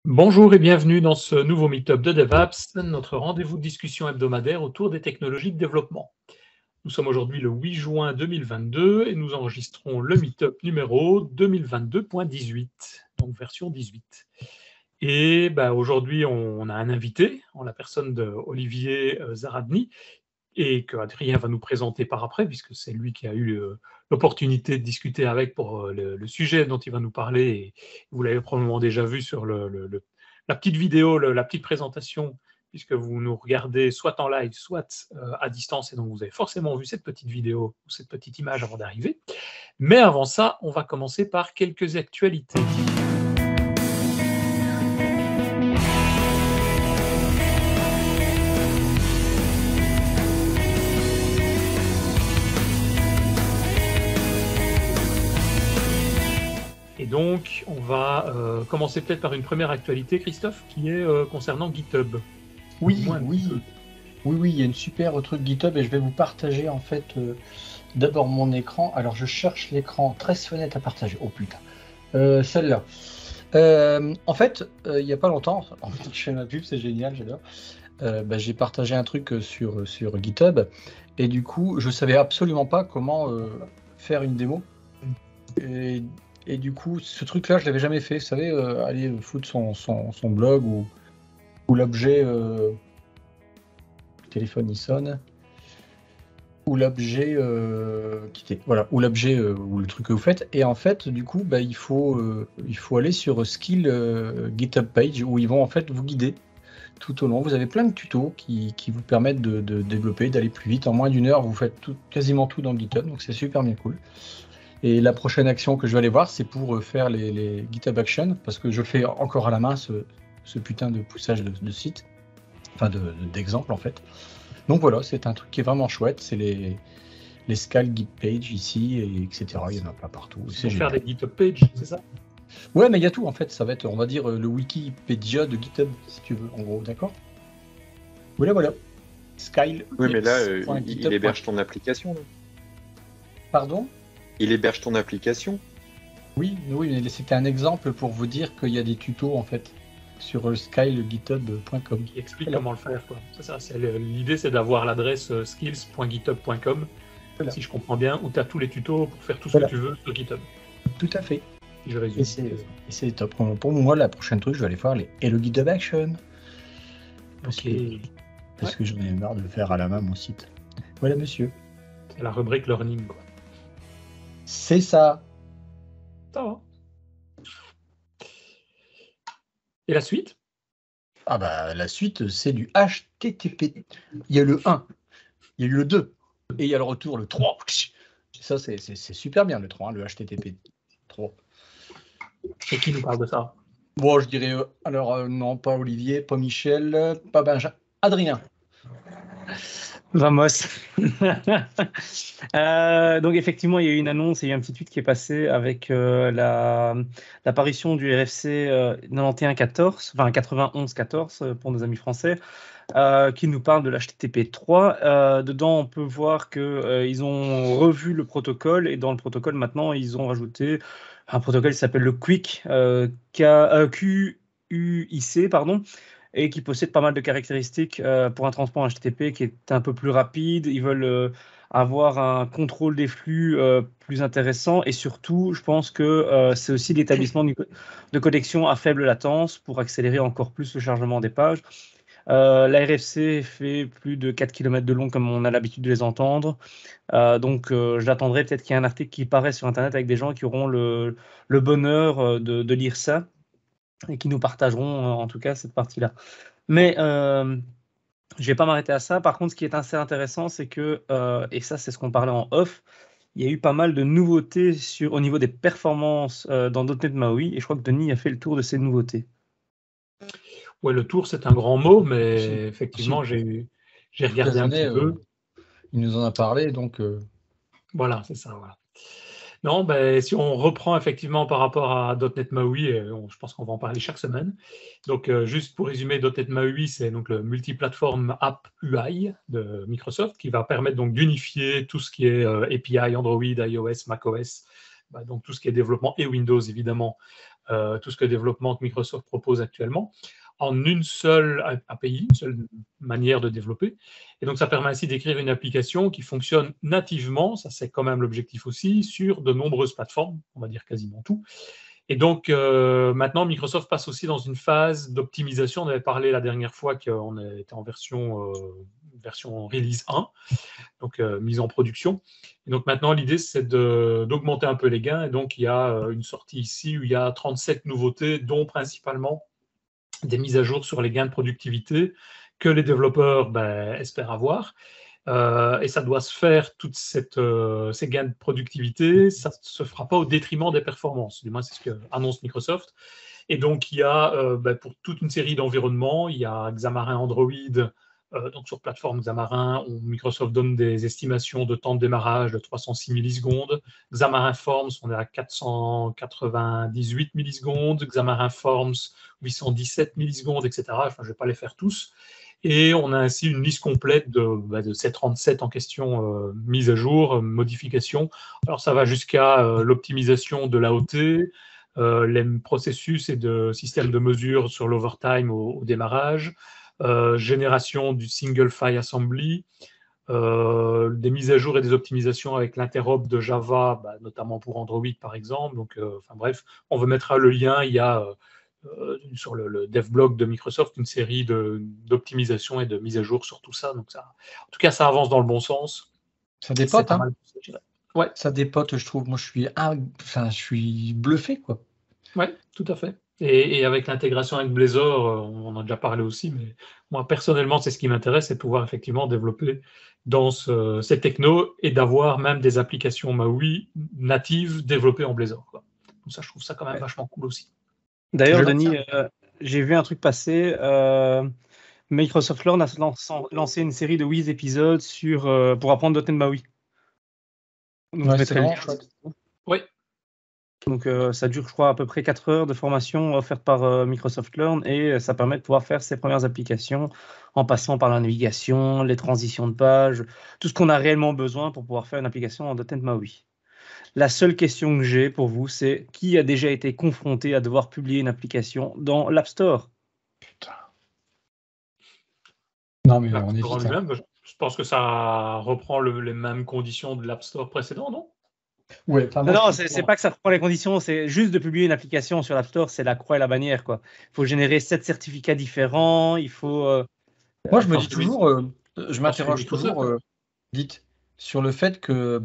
Bonjour et bienvenue dans ce nouveau meet-up de DevApps, notre rendez-vous de discussion hebdomadaire autour des technologies de développement. Nous sommes aujourd'hui le 8 juin 2022 et nous enregistrons le meet-up numéro 2022.18, donc version 18. Et aujourd'hui, on a un invité, en la personne d'Olivier Zaradny, et que Adrien va nous présenter par après, puisque c'est lui qui a eu l'opportunité de discuter avec pour le sujet dont il va nous parler. Et vous l'avez probablement déjà vu sur la petite vidéo, la petite présentation, puisque vous nous regardez soit en live, soit à distance, et donc vous avez forcément vu cette petite vidéo ou cette petite image avant d'arriver. Mais avant ça, on va commencer par quelques actualités. Et donc, on va commencer peut-être par une première actualité, Christophe, qui est concernant GitHub. Oui, Dis-moi un petit peu. il y a une super truc GitHub et je vais vous partager en fait d'abord mon écran. Alors je cherche l'écran, 13 fenêtres à partager. Oh putain, celle-là. En fait, il n'y a pas longtemps, en fait, je fais ma pub, c'est génial, j'adore. J'ai partagé un truc sur GitHub et du coup, je savais absolument pas comment faire une démo. Et du coup, ce truc-là, je l'avais jamais fait. Vous savez, aller foutre son blog ou l'objet. Le téléphone il sonne. Ou l'objet ou l'objet ou le truc que vous faites. Et en fait, du coup, il faut aller sur Skill GitHub page où ils vont en fait vous guider tout au long. Vous avez plein de tutos qui vous permettent de développer, d'aller plus vite. En moins d'une heure, vous faites quasiment tout dans GitHub, donc c'est super bien cool. Et la prochaine action que je vais aller voir, c'est pour faire les GitHub Actions, parce que je fais encore à la main ce putain de poussage de site, enfin d'exemple en fait. Donc voilà, c'est un truc qui est vraiment chouette, c'est les Scale Git Page ici, et etc. Il y en a pas partout. C'est pour faire des GitHub Pages, c'est ça? Ouais, mais il y a tout en fait, ça va être, on va dire, le Wikipédia de GitHub, si tu veux, en gros, d'accord? Voilà. Scale. Oui, mais là, il héberge ton application. Là. Pardon? Il héberge ton application. Oui, mais c'était un exemple pour vous dire qu'il y a des tutos en fait sur skylgithub.com. Qui explique comment le faire, quoi. C'est ça. L'idée, c'est d'avoir l'adresse skills.github.com, si je comprends bien, où tu as tous les tutos pour faire tout ce que tu veux sur GitHub. Tout à fait. Si je résume. Et c'est top. Pour moi, la prochaine truc, je vais aller faire les Hello GitHub Action. Parce que j'en ai marre de le faire à la main, mon site. Voilà, monsieur. C'est la rubrique learning, quoi. C'est ça. Ça va. Et la suite? La suite, c'est du HTTP. Il y a le 1, il y a eu le 2, et il y a le retour, le 3. Ça, c'est super bien, le 3, hein, le HTTP 3. Et qui nous parle de ça? Bon, je dirais, non, pas Olivier, pas Michel, pas Benjamin, Adrien. Vamos. Donc effectivement, il y a eu une annonce, il y a eu un petit tweet qui est passé avec l'apparition du RFC 91.14, enfin 91.14 pour nos amis français, qui nous parle de l'HTTP 3. Dedans, on peut voir qu'ils ont revu le protocole et dans le protocole maintenant, ils ont rajouté un protocole qui s'appelle le QUIC, QUIC, pardon, et qui possède pas mal de caractéristiques pour un transport HTTP qui est un peu plus rapide. Ils veulent avoir un contrôle des flux plus intéressant et surtout, je pense que c'est aussi l'établissement de connexion à faible latence pour accélérer encore plus le chargement des pages. La RFC fait plus de 4 km de long comme on a l'habitude de les entendre. Donc j'attendrai peut-être qu'il y ait un article qui paraît sur Internet avec des gens qui auront le bonheur de lire ça et qui nous partageront en tout cas cette partie-là. Mais je ne vais pas m'arrêter à ça. Par contre, ce qui est assez intéressant, c'est que, et ça c'est ce qu'on parlait en off, il y a eu pas mal de nouveautés au niveau des performances dans .NET MAUI, et je crois que Denis a fait le tour de ces nouveautés. Ouais, le tour, c'est un grand mot, mais effectivement, j'ai regardé un petit peu. Il nous en a parlé, donc... Voilà, c'est ça, voilà. Non, si on reprend effectivement par rapport à .NET MAUI, je pense qu'on va en parler chaque semaine. Donc, juste pour résumer, .NET MAUI, c'est donc le Multiplatform App UI de Microsoft qui va permettre donc d'unifier tout ce qui est API, Android, iOS, macOS, donc tout ce qui est développement et Windows évidemment tout ce que le développement que Microsoft propose actuellement, en une seule API, une seule manière de développer. Et donc, ça permet ainsi d'écrire une application qui fonctionne nativement, ça c'est quand même l'objectif aussi, sur de nombreuses plateformes, on va dire quasiment tout. Et donc, maintenant, Microsoft passe aussi dans une phase d'optimisation. On avait parlé la dernière fois qu'on était en version release 1, donc mise en production. Et donc maintenant, l'idée, c'est d'augmenter un peu les gains. Et donc, il y a une sortie ici où il y a 37 nouveautés, dont principalement des mises à jour sur les gains de productivité que les développeurs espèrent avoir. Et ça doit se faire, toutes ces gains de productivité, ça ne se fera pas au détriment des performances. Du moins, c'est ce qu'annonce Microsoft. Et donc, il y a pour toute une série d'environnements, il y a Xamarin Android, donc sur plateforme Xamarin, où Microsoft donne des estimations de temps de démarrage de 306 millisecondes. Xamarin Forms, on est à 498 millisecondes. Xamarin Forms, 817 millisecondes, etc. Enfin, je ne vais pas les faire tous. Et on a ainsi une liste complète de ces 37 en question mises à jour, modifications. Alors ça va jusqu'à l'optimisation de l'AOT, les processus et de systèmes de mesure sur l'overtime au démarrage, génération du single file assembly, des mises à jour et des optimisations avec l'interop de Java, notamment pour Android par exemple. Donc, bref, on vous mettra le lien. Il y a sur le dev blog de Microsoft une série d'optimisations et de mises à jour sur tout ça. Donc ça, en tout cas, ça avance dans le bon sens. Ça dépote, hein. Ouais, ça dépote, je trouve. Moi, je suis bluffé, quoi. Ouais, tout à fait. Et avec l'intégration avec Blazor, on en a déjà parlé aussi, mais moi, personnellement, c'est ce qui m'intéresse, c'est de pouvoir effectivement développer dans ces technos et d'avoir même des applications MAUI natives développées en Blazor, quoi. Donc ça, je trouve ça quand même vachement cool aussi. D'ailleurs, Denis, j'ai vu un truc passer. Microsoft Learn a lancé une série de 8 épisodes pour apprendre .NET MAUI. Donc, c'est vraiment chouette. Oui. Donc, ça dure, je crois, à peu près 4 heures de formation offerte par Microsoft Learn et ça permet de pouvoir faire ses premières applications en passant par la navigation, les transitions de page, tout ce qu'on a réellement besoin pour pouvoir faire une application en .NET MAUI. La seule question que j'ai pour vous, c'est qui a déjà été confronté à devoir publier une application dans l'App Store? Putain. Non, mais on est vite. Je pense que ça reprend les mêmes conditions de l'App Store précédent, non? Ouais, non, c'est pas que ça reprend les conditions, c'est juste de publier une application sur l'App Store, c'est la croix et la bannière, quoi. Il faut générer 7 certificats différents, il faut... Moi, je me dis toujours, je m'interroge toujours, dites, sur le fait que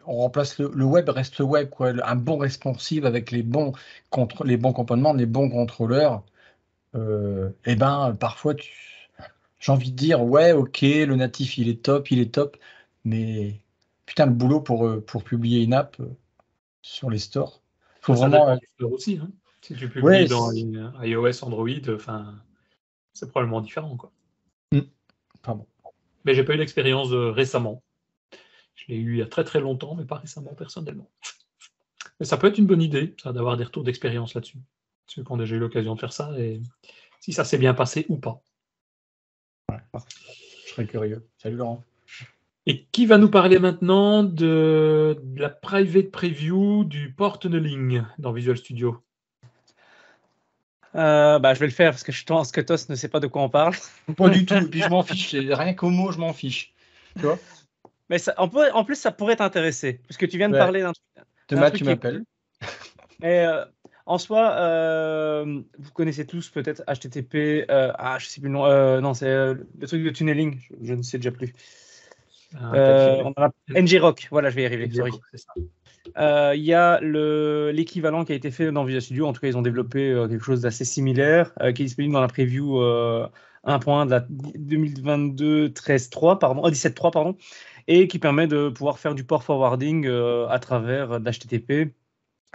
on remplace le web, reste le web, quoi. Un bon responsive avec les bons components, les bons contrôleurs. Parfois, j'ai envie de dire, ouais, ok, le natif, il est top, mais putain, le boulot pour publier une app sur les stores. Faut vraiment du store aussi, hein. Si tu publies dans iOS, Android, c'est probablement différent, quoi. Pardon. Mais j'ai pas eu l'expérience récemment. Je l'ai eu il y a très très longtemps, mais pas récemment personnellement. Mais ça peut être une bonne idée, ça, d'avoir des retours d'expérience là-dessus. Ceux qui ont déjà eu l'occasion de faire ça, et si ça s'est bien passé ou pas. Ouais, je serais curieux. Salut Laurent. Et qui va nous parler maintenant de la private preview du port tunneling dans Visual Studio? Je vais le faire parce que je pense que Tos ne sait pas de quoi on parle. Pas du tout, et puis je m'en fiche. Rien qu'au mot, je m'en fiche. Tu vois? Mais en plus, ça pourrait t'intéresser, parce que tu viens de parler d'un truc. Thomas, tu m'appelles. Et en soi, vous connaissez tous peut-être HTTP. Je sais plus le nom. Non, c'est le truc de tunneling. Je ne sais déjà plus. On a ngrok. Voilà, je vais y arriver. Sorry. Il y a l'équivalent qui a été fait dans Visual Studio. En tout cas, ils ont développé quelque chose d'assez similaire qui est disponible dans la preview 1.1 de la 2022 17.3 pardon, et qui permet de pouvoir faire du port forwarding à travers de l'HTTP.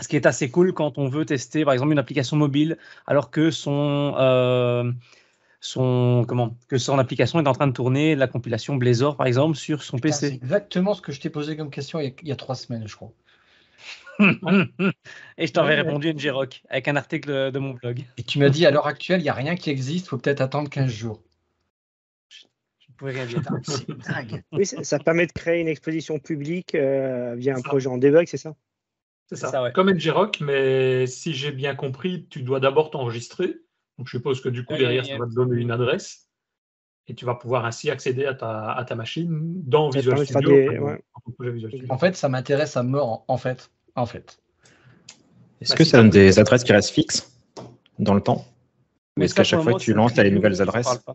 Ce qui est assez cool quand on veut tester, par exemple, une application mobile, alors que son application est en train de tourner la compilation Blazor, par exemple, sur son PC. C'est exactement ce que je t'ai posé comme question il y a 3 semaines, je crois. Et je t'avais répondu ngrok avec un article de mon blog. Et tu m'as dit, à l'heure actuelle, il n'y a rien qui existe, il faut peut-être attendre 15 jours. Je ne pouvais rien dire. C'est dingue. Oui, ça permet de créer une exposition publique via un projet en debug, c'est ça? C'est C'est ça. ça, ouais. Comme ngrok, mais si j'ai bien compris, tu dois d'abord t'enregistrer. Donc, je suppose que du coup, derrière, ça va te donner une adresse. Et tu vas pouvoir ainsi accéder à ta machine dans Ça te Visual permet de faire Studio. des- ouais. dans ton projet Visual Studio. En fait, ça m'intéresse à mort, en fait. Est-ce Bah, que si ça t'as donne pris- des adresses qui restent fixes dans le temps? Ou Mais est-ce ça, qu'à pour chaque le fois moment, que tu ça lances, tu as les nous nouvelles ne parle adresses? pas.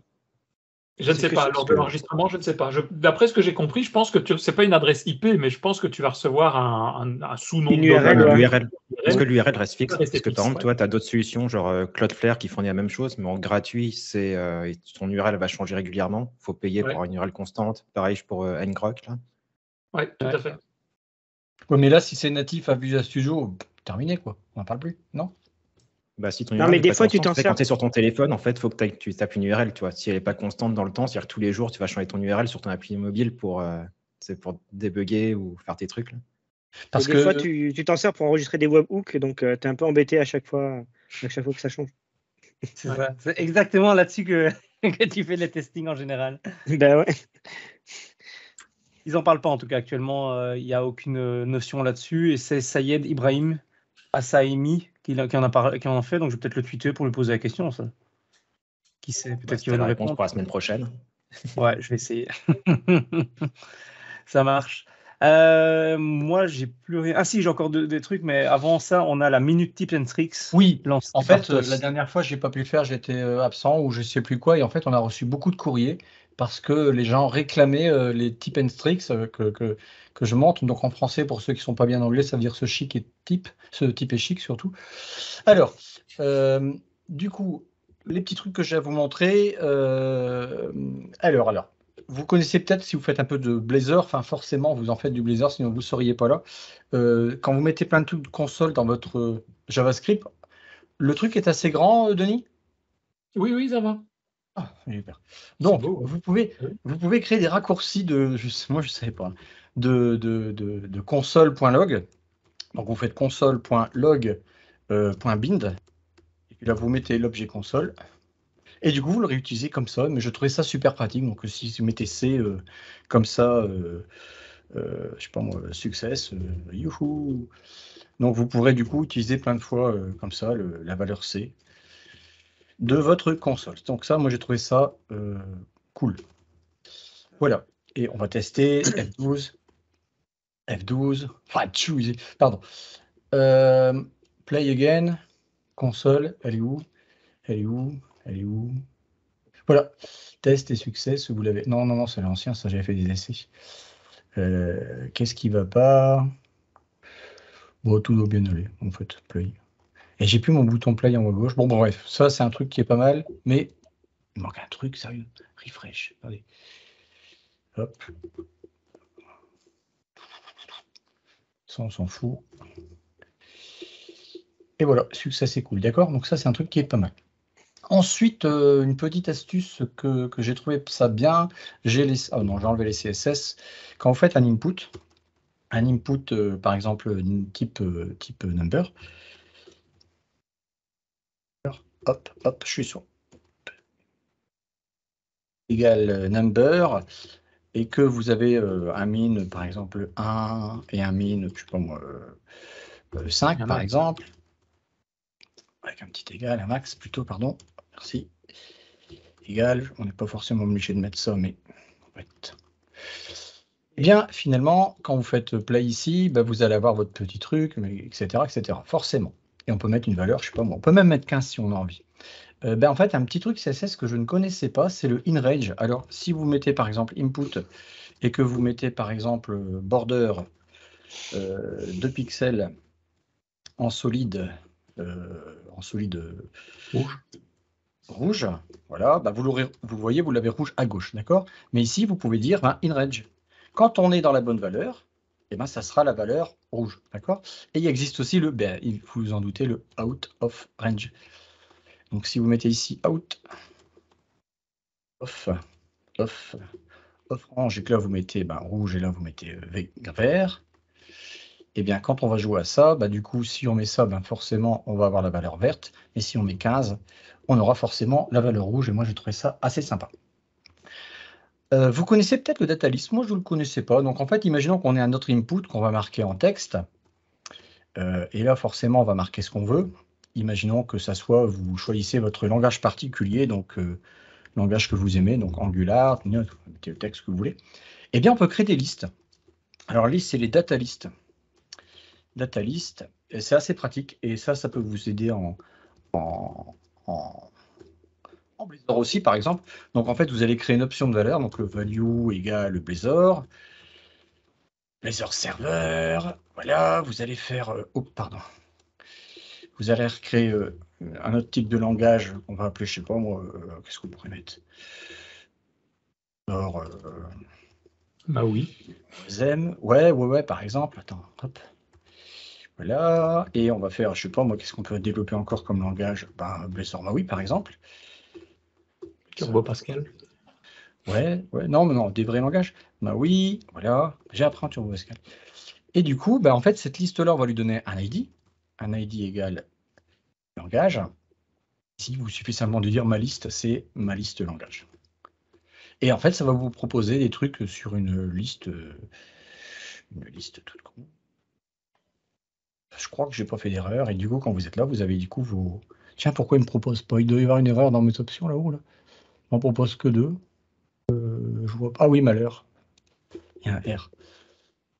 Je ne C'est sais que pas. je- Lors de que- l'enregistrement, je ne sais pas. D'après ce que j'ai compris, je pense que c'est pas une adresse IP, mais je pense que tu vas recevoir un sous-nom Une de URL, domaine. ouais. L'URL. Est-ce que l'URL reste fixe? Ça reste Parce que par fixe, exemple, ouais. toi, tu as d'autres solutions, genre Cloudflare qui fournit la même chose, mais en gratuit, ton URL va changer régulièrement. Il faut payer Ouais. pour une URL constante. Pareil pour ngrok, là. Oui, tout Ouais. à fait. Ouais, mais là, si c'est natif à Visual Studio, terminé, quoi. On n'en parle plus, non? Bah, si ton Non, URL mais n'est des pas fois, tu constante, t'en tu sais, sers. quand tu es sur ton téléphone, en fait, il faut que tu tapes une URL, tu vois. Si elle n'est pas constante dans le temps, c'est-à-dire que tous les jours, tu vas changer ton URL sur ton appli mobile pour débugger ou faire tes trucs, là. Parce Et des fois, que tu t'en sers pour enregistrer des webhooks, donc tu es un peu embêté à chaque fois que ça change. C'est Ouais. ça. C'est exactement là-dessus que, que tu fais les testings en général. Ben ouais. Ils n'en parlent pas en tout cas actuellement. Il n'y a aucune notion là-dessus. Et c'est Sayed Ibrahim Assaimi qui en a fait. Donc je vais peut-être le tweeter pour lui poser la question. Ça. Qui sait? Bah, Peut-être qu'il c'était va la nous réponse répondre. pour la semaine prochaine. Ouais, je vais essayer. Ça marche. Moi, j'ai plus rien. Ah si, j'ai encore des trucs, mais avant ça, on a la Minute Tips and Tricks. oui, lancée en par fait, TOS. la dernière fois, j'ai pas pu le faire, j'étais absent ou je sais plus quoi, et en fait, on a reçu beaucoup de courriers parce que les gens réclamaient les tips and tricks que je monte. Donc en français, pour ceux qui sont pas bien anglais, ça veut dire ce chic et type, ce type est chic surtout. Alors, du coup, les petits trucs que j'ai à vous montrer. Alors, vous connaissez peut-être si vous faites un peu de Blazor, enfin forcément vous en faites du Blazor, sinon vous ne seriez pas là. Quand vous mettez plein de trucs de console dans votre JavaScript, le truc est assez grand, Denis? Oui, ça va. Ah, super. C'est Donc, beau, hein. vous pouvez créer des raccourcis moi je ne savais pas, de console.log. Donc vous faites console.log.bind, et puis là vous mettez l'objet console. Et du coup, vous le réutilisez comme ça, mais je trouvais ça super pratique. Donc, si vous mettez C comme ça, je sais pas moi, success, youhou. Donc, vous pourrez du coup utiliser plein de fois comme ça la valeur C de votre console. Donc, ça, moi, j'ai trouvé ça cool. Voilà. Et on va tester F12. Enfin, pardon. Play again. Console, elle est où? Elle est où? Elle est où? Voilà, test et succès, vous l'avez. Non, c'est l'ancien, ça j'avais fait des essais. Qu'est-ce qui va pas? Bon, tout doit bien aller, en fait, play. Et j'ai plus mon bouton play en haut à gauche. Bon, bref, ça c'est un truc qui est pas mal, mais il manque un truc, sérieux. Refresh. Attendez. Hop. Ça, on s'en fout. Et voilà, succès, c'est cool, d'accord? Donc ça, c'est un truc qui est pas mal. Ensuite, une petite astuce que j'ai trouvé ça bien, oh non, j'ai enlevé les CSS. Quand vous faites un input, par exemple, type number, hop, je suis sur égal number, et que vous avez un min, par exemple, 1 et un min, je sais pas moi, 5, par exemple, avec un petit égal, un max plutôt, pardon, merci. Égal, on n'est pas forcément obligé de mettre ça, mais en fait. Eh bien, finalement, quand vous faites play ici, bah, vous allez avoir votre petit truc, etc., forcément. Et on peut mettre une valeur, je sais pas moi, on peut même mettre 15 si on a envie. En fait, un petit truc CSS que je ne connaissais pas, c'est le inRange. Alors, si vous mettez par exemple input et que vous mettez par exemple border 2 pixels en solide rouge, voilà, bah vous voyez, vous l'avez rouge à gauche, d'accord? Mais ici, vous pouvez dire inRange. Quand on est dans la bonne valeur, eh ben, ça sera la valeur rouge, d'accord? Et il existe aussi il faut vous en douter, le out of range. Donc si vous mettez ici out of range, et que là vous mettez rouge et là vous mettez vert, et bien quand on va jouer à ça, du coup si on met ça, forcément on va avoir la valeur verte, et si on met 15, on aura forcément la valeur rouge, et moi j'ai trouvé ça assez sympa. Vous connaissez peut-être le data list, moi je ne le connaissais pas. Donc en fait, imaginons qu'on ait un autre input qu'on va marquer en texte. Et là, forcément, on va marquer ce qu'on veut. Imaginons que ça soit, vous choisissez votre langage particulier, donc langage que vous aimez, donc Angular, vous mettez le texte que vous voulez. Eh bien, on peut créer des listes. Alors, liste, c'est les data lists. Data list, c'est assez pratique, et ça peut vous aider en Blazor aussi, par exemple. Donc, en fait, vous allez créer une option de valeur, donc le value égale Blazor. Blazor server, voilà, vous allez faire... Vous allez recréer un autre type de langage, on va appeler, je sais pas moi, qu'est-ce qu'on pourrait mettre? Alors, Maui. Zem, ouais, par exemple, attends, hop. Voilà, et on va faire, je sais pas moi, qu'est-ce qu'on peut développer encore comme langage? Blazor Maui, par exemple. Turbo Pascal. Ouais, non, des vrais langages. Maui, voilà, j'ai appris en Turbo Pascal. Et du coup, en fait, cette liste-là, on va lui donner un ID. Un ID égale langage. Ici, il suffit simplement de dire ma liste, c'est ma liste langage. Et en fait, ça va vous proposer des trucs sur une liste toute con. Je crois que j'ai pas fait d'erreur. Et du coup, quand vous êtes là, vous avez du coup vos... Tiens, pourquoi il me propose pas? Il doit y avoir une erreur dans mes options là-haut. Là. On propose que 2. Je vois pas. Ah oui, malheur. Il y a un R.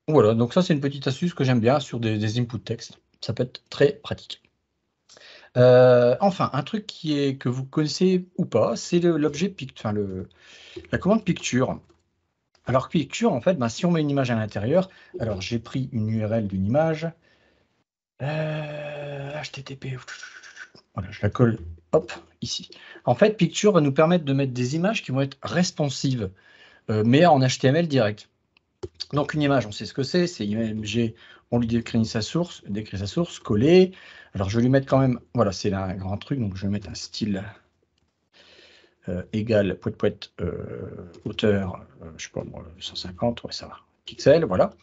Voilà, donc ça, c'est une petite astuce que j'aime bien sur des inputs texte. Ça peut être très pratique. Enfin, un truc que vous connaissez ou pas, c'est l'objet picture, la commande picture. Alors, picture, en fait, si on met une image à l'intérieur, alors j'ai pris une URL d'une image, HTTP, voilà, je la colle, hop, ici. En fait, picture va nous permettre de mettre des images qui vont être responsives, mais en HTML direct. Donc, une image, on sait ce que c'est IMG, on lui décrit sa source, coller. Alors, je vais lui mettre quand même, voilà, c'est là un grand truc, donc je vais mettre un style égal hauteur, je sais pas moi, 150, ouais, ça va, pixels, voilà.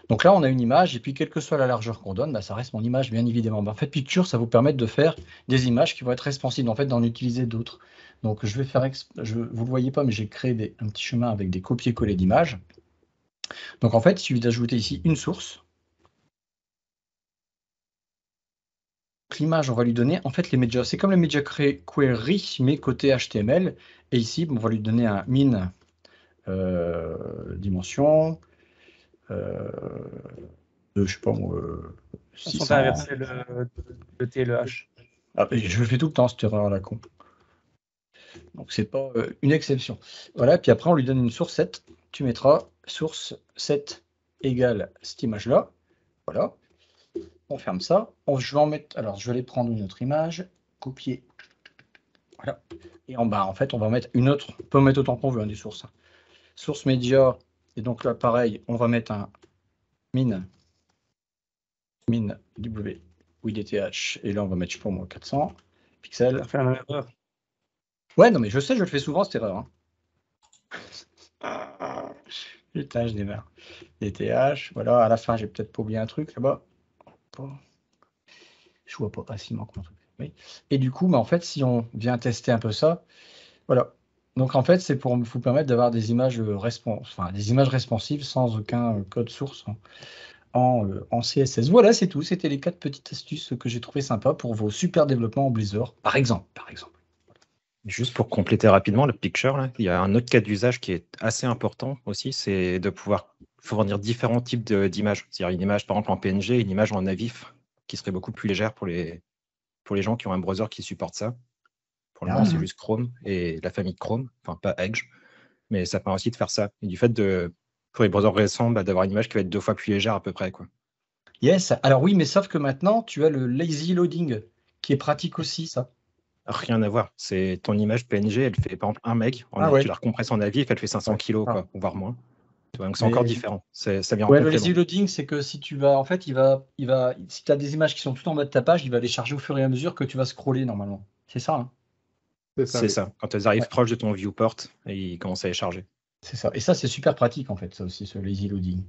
Donc là, on a une image, et puis quelle que soit la largeur qu'on donne, ça reste mon image, bien évidemment. En fait, Picture, ça vous permet de faire des images qui vont être responsives, en fait, d'en utiliser d'autres. Donc, je vais faire, vous ne le voyez pas, mais j'ai créé un petit chemin avec des copier-coller d'images. Donc, en fait, il suffit d'ajouter ici une source. L'image, on va lui donner, en fait, les médias. C'est comme les media query, mais côté HTML. Et ici, on va lui donner un min dimension. Je sais pas moi. 600. On t'a inversé le T et le H. Ah, je fais tout le temps cette erreur là, con. Donc c'est pas une exception. Voilà, puis après on lui donne une source 7. Tu mettras source 7 égale cette image-là. Voilà. On ferme ça. Je vais en mettre. Alors je vais aller prendre une autre image, copier. Voilà. Et en bas, en fait, on va mettre une autre. On peut mettre autant qu'on veut, des sources. Source média. Et donc là, pareil, on va mettre un min W WDTH. Et là, on va mettre, je sais pas moi, 400 pixels. Ça fait la même erreur. Ouais, non, mais je sais, je le fais souvent, cette erreur. Hein. Putain, je démarre. DTH, voilà, à la fin, j'ai peut-être pas oublié un truc là-bas. Je vois pas facilement comment truc. Oui. Et du coup, en fait, si on vient tester un peu ça, voilà. Donc en fait, c'est pour vous permettre d'avoir des images responsives sans aucun code source en CSS. Voilà, c'est tout. C'était les 4 petites astuces que j'ai trouvées sympas pour vos super développements en Blazor, par exemple. Juste pour compléter rapidement le picture, là, il y a un autre cas d'usage qui est assez important aussi, c'est de pouvoir fournir différents types d'images. C'est-à-dire une image par exemple en PNG, une image en AVIF, qui serait beaucoup plus légère pour les gens qui ont un browser qui supporte ça. Pour le moment, c'est juste Chrome et la famille Chrome, enfin pas Edge, mais ça permet aussi de faire ça. Et du fait pour les browsers récents, d'avoir une image qui va être 2 fois plus légère à peu près, quoi. Yes, alors oui, mais sauf que maintenant, tu as le lazy loading, qui est pratique aussi, ça. Rien à voir. C'est ton image PNG, elle fait par exemple 1 meg. Tu la recompresses en AVIF, elle fait 500 kilos, quoi, voire moins. Donc c'est encore différent. Ça vient en le complément. lazy loading, c'est que si tu vas, en fait, si tu as des images qui sont tout en bas de ta page, il va les charger au fur et à mesure que tu vas scroller normalement. C'est ça, hein? C'est ça. Quand elles arrivent proche de ton viewport, ils commencent à les charger. C'est ça. Et ça, c'est super pratique, en fait, ça aussi, ce lazy loading.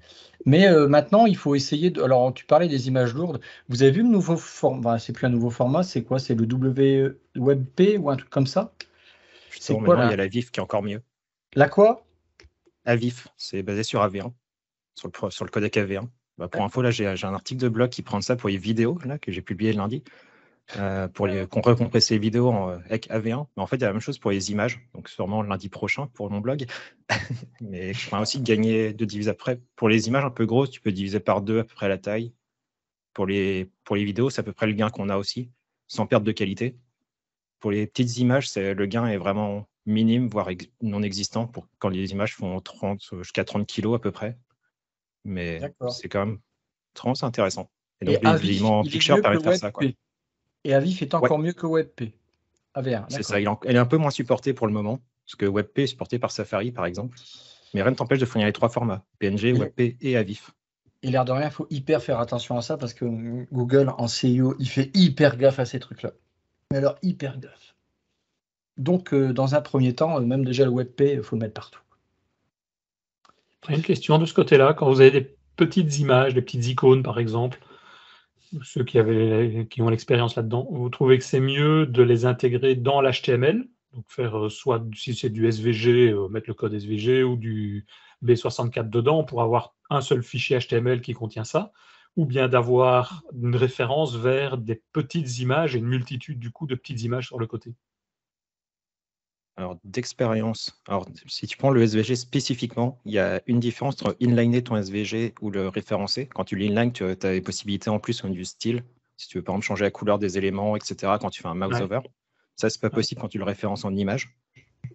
Mais maintenant, il faut essayer de... Alors, tu parlais des images lourdes. Vous avez vu le nouveau format? C'est plus un nouveau format, c'est quoi? C'est le WebP ou un truc comme ça? C'est quoi, maintenant, il y a la VIF qui est encore mieux. La quoi? AVIF, c'est basé sur AV1, sur le codec AV1. Bah, pour info, là, j'ai un article de blog qui prend ça pour les vidéos là, que j'ai publié le lundi. Pour recompresser les vidéos avec AV1. Mais en fait, il y a la même chose pour les images. Donc, sûrement lundi prochain pour mon blog. Mais je pourrais aussi gagner de diviser après. Pour les images un peu grosses, tu peux diviser par 2 à peu près la taille. Pour les vidéos, c'est à peu près le gain qu'on a aussi, sans perte de qualité. Pour les petites images, le gain est vraiment minime, voire non existant, pour quand les images font 30 jusqu'à 30 kilos à peu près. Mais c'est quand même c'est intéressant. Et donc, l'élément picture permet de faire ça, quoi. Et Avif est encore mieux que WebP. AV1, c'est ça, elle est un peu moins supportée pour le moment, parce que WebP est supporté par Safari, par exemple. Mais rien ne t'empêche de fournir les 3 formats, PNG, WebP et Avif. Et l'air de rien, il faut hyper faire attention à ça, parce que Google, en CIO, il fait hyper gaffe à ces trucs-là. Mais alors, hyper gaffe. Donc, dans un premier temps, même déjà le WebP, il faut le mettre partout. Une question de ce côté-là, quand vous avez des petites images, des petites icônes, par exemple, ceux qui ont l'expérience là-dedans, vous trouvez que c'est mieux de les intégrer dans l'HTML, donc faire soit, si c'est du SVG, mettre le code SVG ou du B64 dedans pour avoir un seul fichier HTML qui contient ça, ou bien d'avoir une référence vers des petites images et une multitude du coup de petites images sur le côté? Alors, d'expérience, si tu prends le SVG spécifiquement, il y a une différence entre inliner ton SVG ou le référencer. Quand tu l'inline, tu as les possibilités en plus du style. Si tu veux par exemple changer la couleur des éléments, etc., quand tu fais un mouse over. Ça, c'est pas possible quand tu le références en image.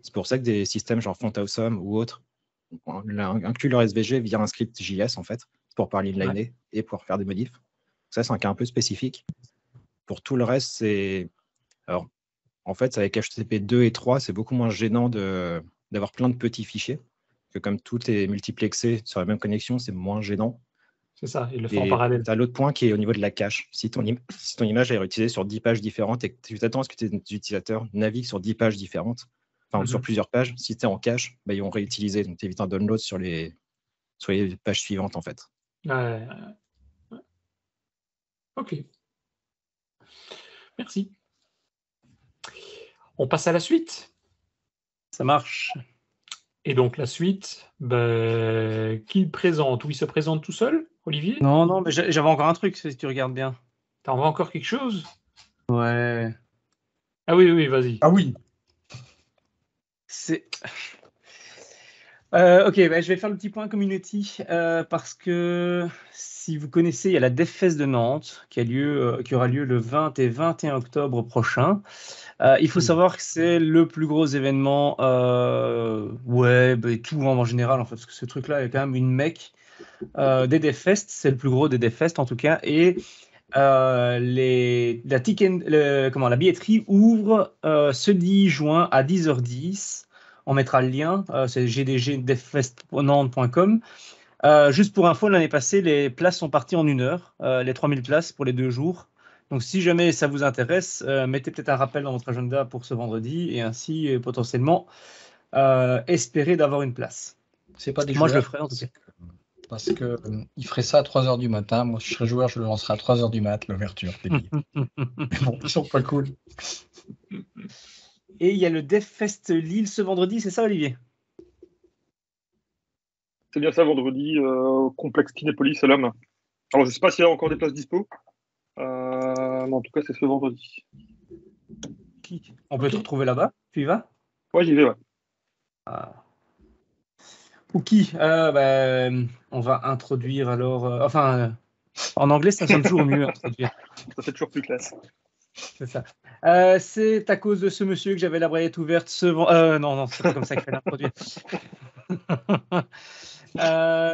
C'est pour ça que des systèmes genre FontAwesome ou autres incluent leur SVG via un script JS, en fait, pour pouvoir l'inliner et pouvoir faire des modifs. Ça, c'est un cas un peu spécifique. Pour tout le reste, c'est... Alors, en fait, avec HTTP 2 et 3, c'est beaucoup moins gênant d'avoir plein de petits fichiers. Que comme tout est multiplexé sur la même connexion, c'est moins gênant. C'est ça, il le fait en parallèle. Tu as l'autre point qui est au niveau de la cache. Si ton image est réutilisée sur 10 pages différentes et que tu t'attends à ce que tes utilisateurs naviguent sur 10 pages différentes, enfin sur plusieurs pages, si tu es en cache, ils vont réutiliser. Donc, tu évites un download sur les pages suivantes, en fait. Ok. Merci. On passe à la suite. Ça marche. Et donc la suite, qui présente? Ou il se présente tout seul, Olivier? Non, mais j'avais encore un truc, si tu regardes bien. T'en as encore quelque chose? Ouais. Ah oui, vas-y. Ah oui. Ok, je vais faire le petit point community parce que si vous connaissez, il y a la DevFest de Nantes qui aura lieu le 20 et 21 octobre prochain. Il faut savoir que c'est le plus gros événement web et tout en général, en fait, parce que ce truc-là est quand même une mecque des DevFest. C'est le plus gros des DevFest en tout cas. Et la billetterie ouvre ce 10 juin à 10h10. On mettra le lien, c'est gdgdevfestnantes.com. Juste pour info, l'année passée, les places sont parties en 1 heure, les 3000 places pour les 2 jours. Donc, si jamais ça vous intéresse, mettez peut-être un rappel dans votre agenda pour ce vendredi et ainsi, potentiellement, espérer d'avoir une place. C'est pas des Moi, joueurs, je le ferai en tout cas. Parce qu'il ferait ça à 3h du matin. Moi, si je serais joueur, je le lancerais à 3h du mat', l'ouverture des billets. Mais bon, ils sont pas cool. Et il y a le DevFest Lille ce vendredi, c'est ça, Olivier? C'est bien ça, vendredi, complexe Kinépolis à l'homme. Alors, je ne sais pas s'il y a encore des places dispo, mais en tout cas, c'est ce vendredi. On peut te retrouver là-bas? Tu y vas? Ouais, j'y vais, ouais. Ou qui? On va introduire alors... en anglais, ça sonne toujours mieux, introduire. Ça fait toujours plus classe. C'est ça. C'est à cause de ce monsieur que j'avais la braillette ouverte non, c'est pas comme ça qu'il fallait l'introduire.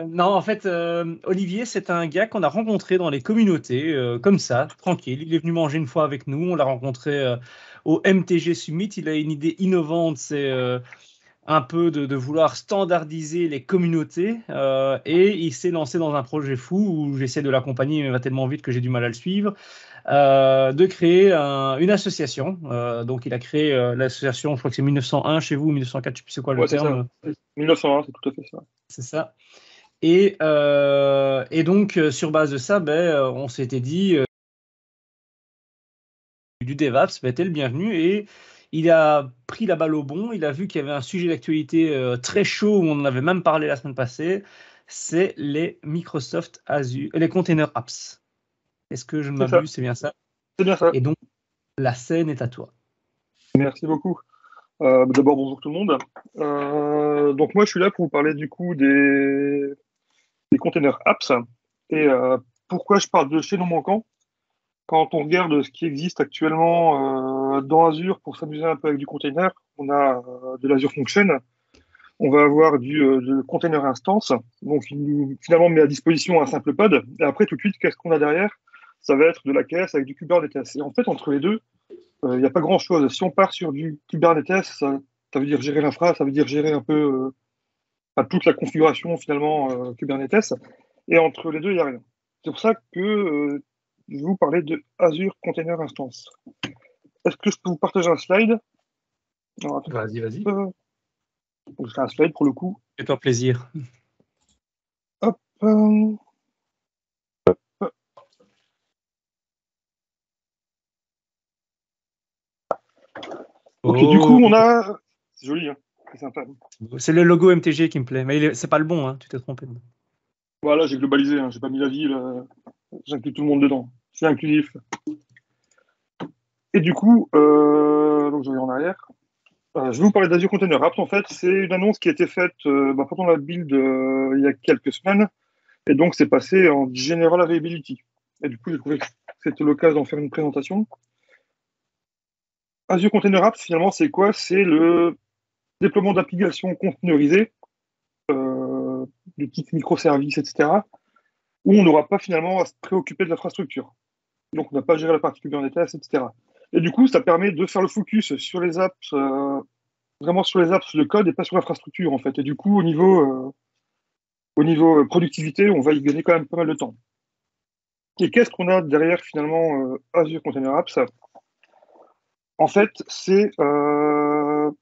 Non, en fait, Olivier, c'est un gars qu'on a rencontré dans les communautés, comme ça, tranquille. Il est venu manger une fois avec nous. On l'a rencontré au MTG Summit. Il a une idée innovante, c'est un peu de vouloir standardiser les communautés. Et il s'est lancé dans un projet fou où j'essaie de l'accompagner, mais il va tellement vite que j'ai du mal à le suivre. De créer une association. Donc, il a créé l'association, je crois que c'est 1901 chez vous, 1904, je ne sais plus c'est quoi le terme. Ça. 1901, c'est tout à fait ça. C'est ça. Et donc, sur base de ça, on s'était dit du DevApps, t'es le bienvenu. Et il a pris la balle au bon. Il a vu qu'il y avait un sujet d'actualité très chaud où on en avait même parlé la semaine passée. c'est les Microsoft Azure, les Container Apps. Est-ce que je ne C'est ça. m'abuse, c'est bien ça? C'est bien ça. Et donc, la scène est à toi. Merci beaucoup. D'abord, bonjour tout le monde. Donc moi, je suis là pour vous parler du coup des containers apps. Et pourquoi je parle de chaînon manquant? Quand on regarde ce qui existe actuellement dans Azure pour s'amuser un peu avec du container, on a de l'Azure Function. On va avoir de container instance. Donc il nous finalement met à disposition un simple pod. Et après, tout de suite, qu'est-ce qu'on a derrière? Ça va être de la caisse avec du Kubernetes. Et en fait, entre les deux, il n'y a pas grand-chose. Si on part sur du Kubernetes, ça veut dire gérer l'infra, ça veut dire gérer un peu toute la configuration finalement Kubernetes. Et entre les deux, il n'y a rien. C'est pour ça que je vais vous parler de Azure Container Instance. Est-ce que je peux vous partager un slide? Vas-y. Je fais un slide pour le coup. Fais-toi plaisir. Hop. Ok, du coup, on a... C'est joli, hein. C'est sympa. C'est le logo MTG qui me plaît, mais c'est pas le bon, hein. Tu t'es trompé. Voilà, j'ai globalisé, hein. J'ai pas mis la ville, j'inclus tout le monde dedans. Je suis inclusif. Et du coup, donc je reviens en arrière. Je vais vous parler d'Azure Container Apps. En fait, c'est une annonce qui a été faite pendant la build il y a quelques semaines. Et donc, c'est passé en General Availability. Et du coup, j'ai trouvé que c'était l'occasion d'en faire une présentation. Azure Container Apps, finalement, c'est quoi? C'est le déploiement d'applications conteneurisées, de type microservices, etc., où on n'aura pas finalement à se préoccuper de l'infrastructure. Donc, on n'a pas à gérer la partie Kubernetes, etc. Et du coup, ça permet de faire le focus sur les apps, vraiment sur les apps, le code, et pas sur l'infrastructure, en fait. Et du coup, au niveau productivité, on va y gagner quand même pas mal de temps. Et qu'est-ce qu'on a derrière, finalement, Azure Container Apps? En fait, c'est pas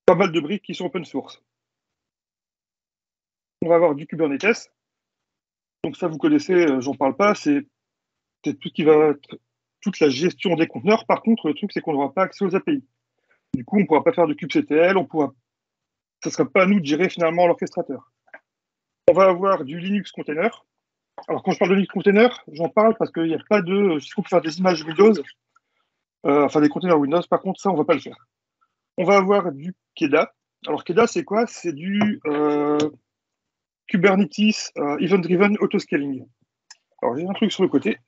mal de briques qui sont open source. On va avoir du Kubernetes. Donc ça, vous connaissez, j'en parle pas, c'est tout ce qui va être toute la gestion des conteneurs. Par contre, le truc, c'est qu'on n'aura pas accès aux API. Du coup, on ne pourra pas faire de kubectl, ça ne sera pas à nous de gérer finalement l'orchestrateur. On va avoir du Linux Container. Alors, quand je parle de Linux Container, j'en parle parce qu'il n'y a pas de... Si on peut faire des images Windows, enfin des containers Windows, par contre, ça, on ne va pas le faire. On va avoir du KEDA. Alors, KEDA, c'est quoi? C'est du Kubernetes Event Driven Autoscaling. Alors, j'ai un truc sur le côté.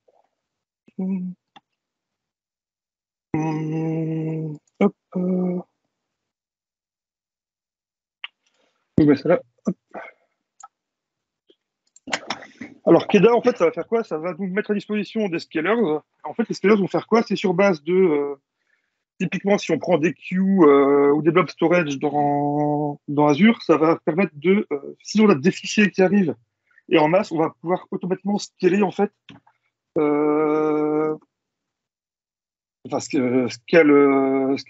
Hop. Je mets ça là. Hop. Alors, KEDA, en fait, ça va faire quoi? Ça va nous mettre à disposition des scalers. En fait, les scalers vont faire quoi? C'est sur base de... typiquement, si on prend des queues ou des blob storage dans Azure, ça va permettre de... si on a des fichiers qui arrivent et en masse, on va pouvoir automatiquement scaler, en fait... scale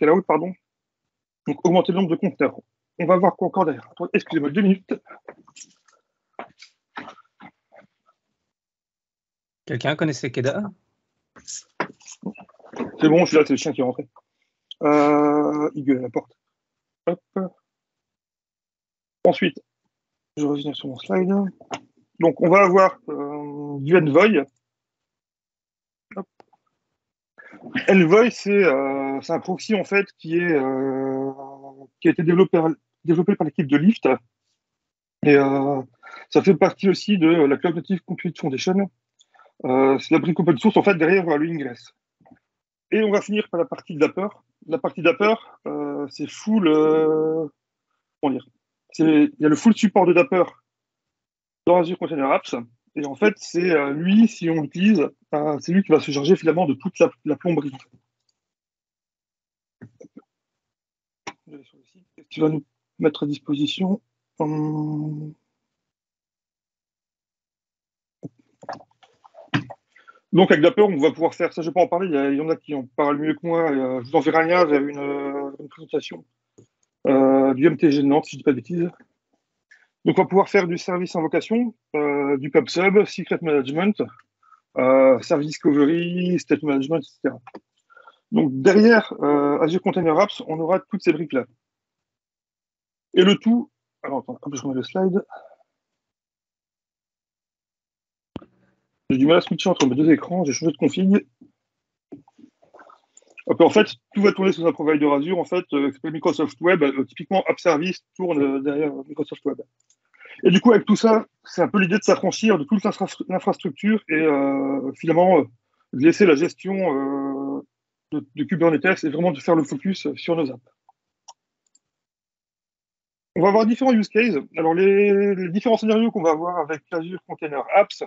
out, pardon. Donc, augmenter le nombre de conteneurs. On va voir quoi encore derrière. Excusez-moi, 2 minutes. Quelqu'un connaissait KEDA? C'est bon, je suis là, c'est le chien qui est rentré. Il gueule à la porte. Hop. Ensuite, je vais revenir sur mon slide. Donc, on va avoir du Envoy. Hop. Envoy, c'est un proxy en fait qui a été développé par l'équipe de Lyft. Et ça fait partie aussi de la Cloud Native Compute Foundation. C'est la brique open source en fait derrière le Ingress. Et on va finir par la partie Dapper. La partie Dapper, c'est full. Comment dire? Il y a le full support de Dapper dans Azure Container Apps. Et en fait, c'est lui, si on l'utilise, c'est lui qui va se charger finalement de toute la plomberie. Je vais aller sur le site. Qu'est-ce qu'il va nous mettre à disposition? Donc avec Dapper, on va pouvoir faire, ça je ne vais pas en parler, il y en a qui en parlent mieux que moi, je vous enverrai un lien vers une présentation du MTG de Nantes, si je ne dis pas de bêtises. Donc on va pouvoir faire du service invocation, du PubSub, Secret Management, Service Discovery, State Management, etc. Donc derrière Azure Container Apps, on aura toutes ces briques-là. Et le tout, alors attends, je remets le slide. J'ai du mal à switcher entre mes deux écrans, j'ai changé de config. En fait, tout va tourner sous un provider Azure, en fait, qui s'appelle Microsoft Web. Typiquement, App Service tourne derrière Microsoft Web. Et du coup, avec tout ça, c'est un peu l'idée de s'affranchir de toute l'infrastructure et finalement de laisser la gestion de Kubernetes et vraiment de faire le focus sur nos apps. On va avoir différents use cases. Alors, les différents scénarios qu'on va avoir avec Azure Container Apps,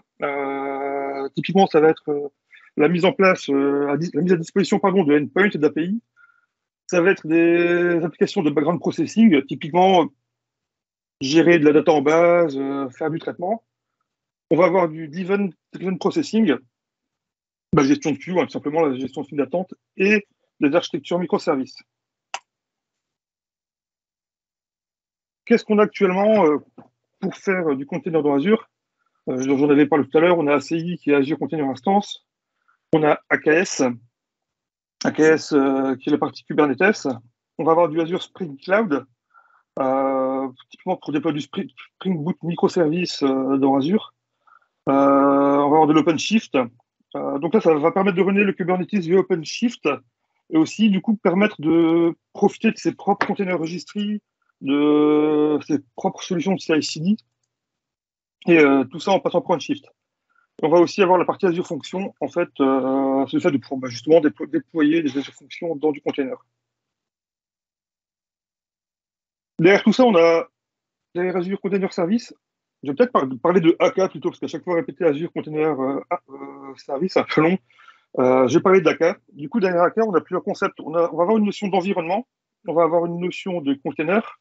typiquement, ça va être la mise en place, la mise à disposition de endpoints et d'API. Ça va être des applications de background processing, typiquement gérer de la data en base, faire du traitement. On va avoir du event processing, gestion de queue, tout simplement la gestion de file d'attente, et des architectures microservices. Qu'est-ce qu'on a actuellement pour faire du container dans Azure? J'en avais parlé tout à l'heure, on a ACI qui est Azure Container Instance, on a AKS qui est la partie Kubernetes, on va avoir du Azure Spring Cloud, typiquement pour déployer du Spring Boot microservice dans Azure. On va avoir de l'OpenShift. Donc là, ça va permettre de runner le Kubernetes via OpenShift et aussi, du coup, permettre de profiter de ses propres containers registry, de ses propres solutions de CI/CD et tout ça en passant par OpenShift. On va aussi avoir la partie Azure Function. En fait, c'est le fait de pouvoir justement déployer des Azure Functions dans du container. Derrière tout ça, on a derrière Azure Container Service. Je vais peut-être parler de AK plutôt, parce qu'à chaque fois répéter Azure Container Service, c'est un peu long. Je vais parler d'AK. Du coup, derrière AK, on a plusieurs concepts. On va avoir une notion d'environnement, on va avoir une notion de container.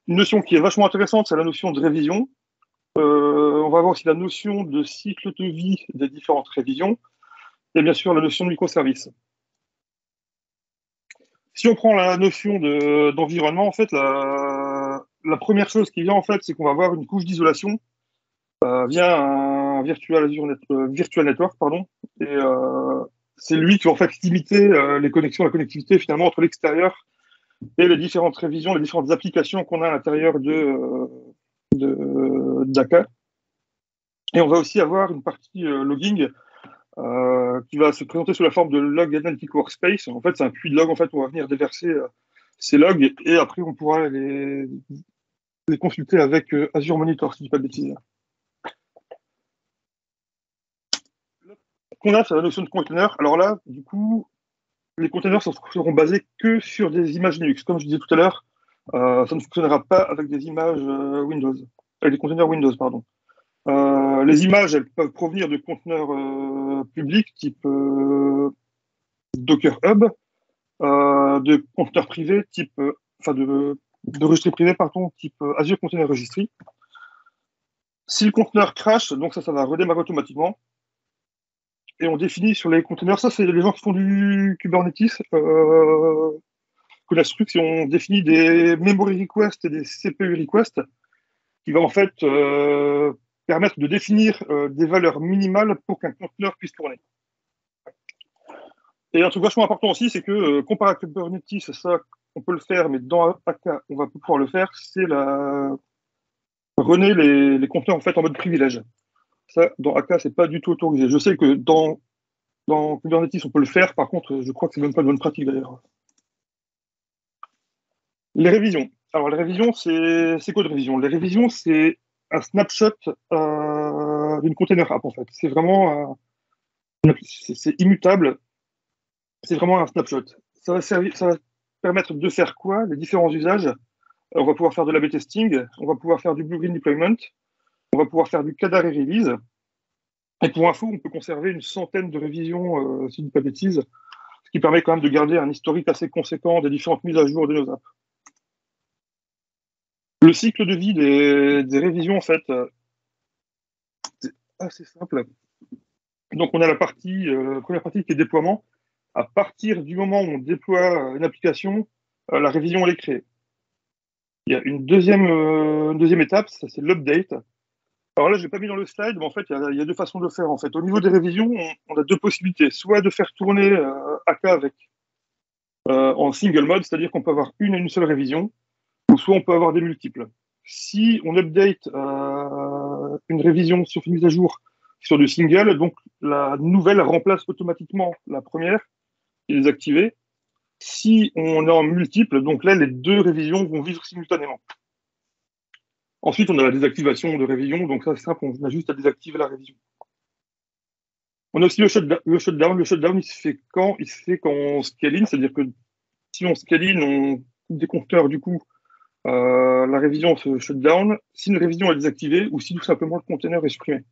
Une notion qui est vachement intéressante, c'est la notion de révision. On va avoir aussi la notion de cycle de vie des différentes révisions. Et bien sûr, la notion de microservice. Si on prend la notion d'environnement, en fait, la première chose qui vient, en fait, c'est qu'on va avoir une couche d'isolation via un virtual network, pardon. Et c'est lui qui va en fait limiter la connectivité finalement entre l'extérieur et les différentes révisions, les différentes applications qu'on a à l'intérieur d'AK. Et on va aussi avoir une partie logging qui va se présenter sous la forme de log analytic workspace. En fait, c'est un puits de log en fait, où on va venir déverser ces logs et après on pourra les consulter avec Azure Monitor, si je dis pas de bêtises. Qu'on a, c'est la notion de container. Alors là, du coup, les containers seront basés que sur des images Linux. Comme je disais tout à l'heure, ça ne fonctionnera pas avec des images Windows, avec des containers Windows, pardon. Les images, elles peuvent provenir de conteneurs publics type Docker Hub, de conteneurs privés type, de registries privées, pardon, type Azure Container Registry. Si le conteneur crash, donc ça va redémarrer automatiquement. Et on définit sur les containers, ça c'est les gens qui font du Kubernetes, connaissent ce truc, si on définit des memory requests et des CPU requests, qui va en fait permettre de définir des valeurs minimales pour qu'un conteneur puisse tourner. Et un truc vachement important aussi, c'est que comparé à Kubernetes, ça, on peut le faire, mais dans AK, on va pouvoir le faire, c'est runner les conteneurs en fait en mode privilège. Ça, dans AK, c'est pas du tout autorisé. Je sais que dans Kubernetes, on peut le faire. Par contre, je crois que c'est même pas une bonne pratique d'ailleurs. Les révisions. Alors, les révisions, c'est quoi de révision? Les révisions, c'est un snapshot d'une container app, en fait. C'est vraiment c'est immutable. C'est vraiment un snapshot. Ça va permettre de faire quoi? Les différents usages. On va pouvoir faire de l'A/B testing. On va pouvoir faire du blue-green deployment. On va pouvoir faire du CADA et release. Et pour info, on peut conserver une centaine de révisions, si je ne dis pas de bêtises, ce qui permet quand même de garder un historique assez conséquent des différentes mises à jour de nos apps. Le cycle de vie des révisions, en fait, c'est assez simple. Donc, on a la première partie qui est déploiement. À partir du moment où on déploie une application, la révision, elle est créée. Il y a une deuxième étape, ça c'est l'update. Alors là, je l'ai pas mis dans le slide, mais en fait, il y a deux façons de le faire. En fait, au niveau des révisions, on a deux possibilités. Soit de faire tourner AK avec en single mode, c'est-à-dire qu'on peut avoir une seule révision, ou soit on peut avoir des multiples. Si on update une révision sur une mise à jour Sur du single, donc la nouvelle remplace automatiquement la première qui est désactivée. Si on est en multiple, donc là, les deux révisions vont vivre simultanément. Ensuite, on a la désactivation de révision, donc ça, c'est simple, on a juste à désactiver la révision. On a aussi le shutdown. Le shutdown, il se fait quand on scale in, c'est-à-dire que si on scale in, on coupe des compteurs, du coup, la révision se shutdown. Si une révision est désactivée ou si tout simplement le container est supprimé.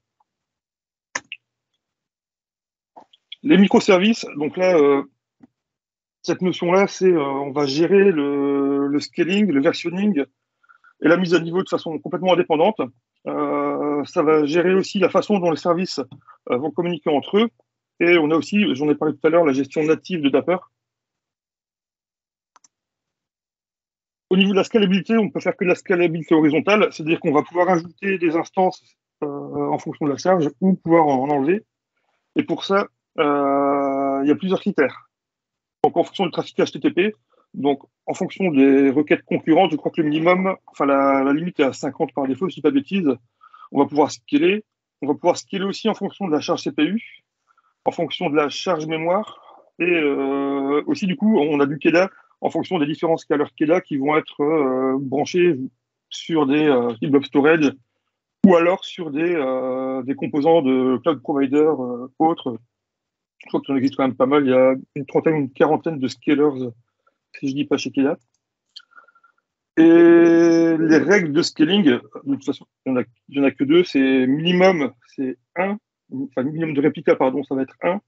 Les microservices, donc là, cette notion-là, c'est on va gérer le scaling, le versionning et la mise à niveau de façon complètement indépendante. Ça va gérer aussi la façon dont les services vont communiquer entre eux. Et on a aussi, j'en ai parlé tout à l'heure, la gestion native de Dapper. Au niveau de la scalabilité, on ne peut faire que de la scalabilité horizontale, c'est-à-dire qu'on va pouvoir ajouter des instances en fonction de la charge ou pouvoir en enlever. Et pour ça, il y a plusieurs critères. Donc, en fonction du trafic HTTP, donc en fonction des requêtes concurrentes, je crois que le minimum, enfin la limite est à 50 par défaut, si je ne dis pas de bêtises. On va pouvoir scaler. On va pouvoir scaler aussi en fonction de la charge CPU, en fonction de la charge mémoire, et aussi du coup, on a du KEDA en fonction des différents scalers KEDA qui vont être branchés sur des blob storage ou alors sur des composants de cloud provider autres. Je crois qu'il en existe quand même pas mal. Il y a une trentaine, une quarantaine de scalers, si je dis pas chez KEDA. Et les règles de scaling, de toute façon, il n'y en a que deux. C'est minimum, c'est 1. Enfin, minimum de réplica, pardon, ça va être 1.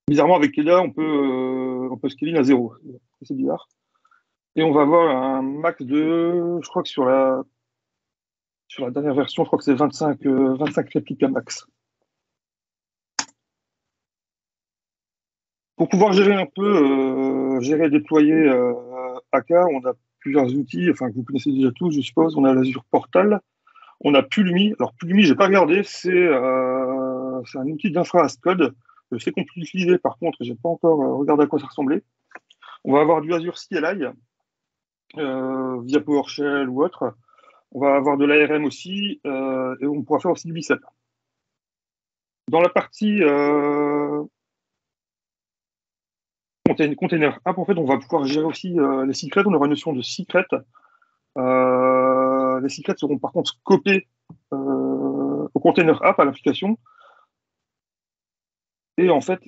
Bizarrement, avec KEDA, on peut scaling à 0. C'est bizarre. Et on va avoir un max de, je crois que sur la dernière version, je crois que c'est 25 réplicas max. Pour pouvoir gérer un peu, gérer et déployer AK, on a plusieurs outils, enfin que vous connaissez déjà tous, je suppose. On a l'Azure Portal, on a Pulumi. Alors Pulumi, j'ai pas regardé, c'est un outil d'infra as code. Je sais qu'on peut l'utiliser, par contre, j'ai pas encore regardé à quoi ça ressemblait. On va avoir du Azure CLI via PowerShell ou autre. On va avoir de l'ARM aussi, et on pourra faire aussi du bicep. Dans la partie container app, en fait, on va pouvoir gérer aussi les secrets. On aura une notion de secret. Les secrets seront par contre scopés au container app, à l'application. Et en fait,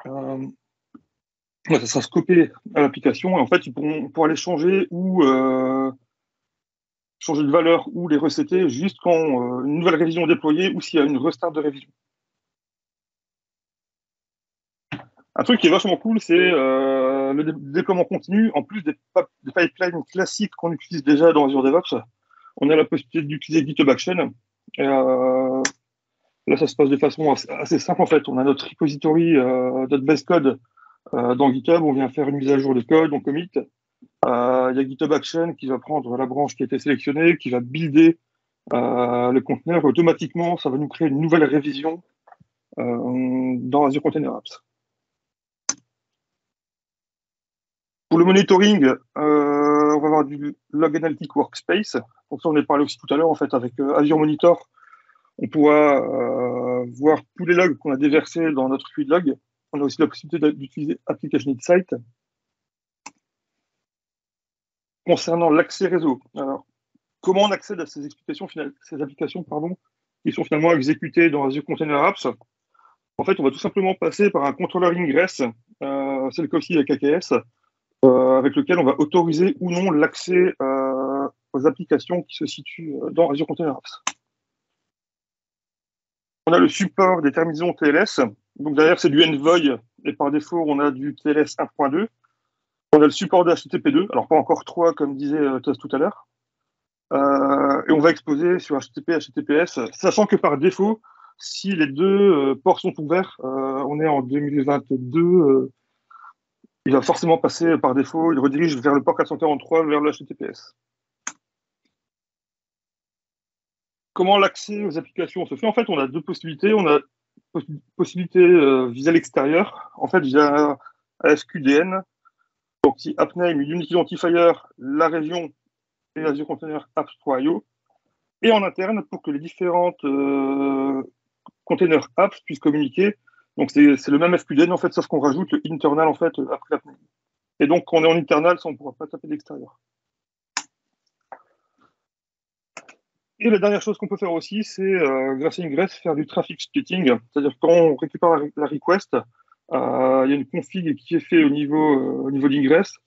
ça sera scopé à l'application. Et en fait, on pourra les changer ou changer de valeur ou les resetter juste quand une nouvelle révision est déployée ou s'il y a une restart de révision. Un truc qui est vachement cool, c'est le déploiement continu. En plus des pipelines classiques qu'on utilise déjà dans Azure DevOps, on a la possibilité d'utiliser GitHub Action. Et, là, ça se passe de façon assez simple en fait. On a notre repository .base code dans GitHub. On vient faire une mise à jour de code, on commit. Il y a GitHub Action qui va prendre la branche qui a été sélectionnée, qui va builder le conteneur. Automatiquement, ça va nous créer une nouvelle révision dans Azure Container Apps. Pour le monitoring, on va avoir du Log Analytic Workspace. Donc ça, on en a parlé aussi tout à l'heure, en fait, avec Azure Monitor. On pourra voir tous les logs qu'on a déversés dans notre flux de log. On a aussi la possibilité d'utiliser Application Insight. Concernant l'accès réseau, alors, comment on accède à ces applications qui sont finalement exécutées dans Azure Container Apps? En fait, on va tout simplement passer par un contrôleur ingress, c'est le cas aussi avec AKS, avec lequel on va autoriser ou non l'accès aux applications qui se situent dans Azure Container Apps. On a le support des terminaisons TLS. Donc derrière, c'est du Envoy, et par défaut, on a du TLS 1.2. On a le support de HTTP2, alors pas encore 3 comme disait Toz tout à l'heure. Et on va exposer sur HTTP, HTTPS, sachant que par défaut, si les deux ports sont ouverts, on est en 2022, il va forcément passer par défaut, il redirige vers le port 443, vers le HTTPS. Comment l'accès aux applications se fait? En fait, on a deux possibilités. On a possibilité via l'extérieur, en fait via ASQDN. Donc, si AppName, Unity Identifier, la région et Azure Container Apps 3.io. Et en interne, pour que les différentes container apps puisse communiquer. Donc c'est le même FQDN en fait, sauf qu'on rajoute le internal en fait après la. Et donc quand on est en internal, ça on ne pourra pas taper de l'extérieur. Et la dernière chose qu'on peut faire aussi, c'est grâce à Ingress, faire du traffic splitting. C'est-à-dire quand on récupère la request, il y a une config qui est faite au niveau d'Ingress.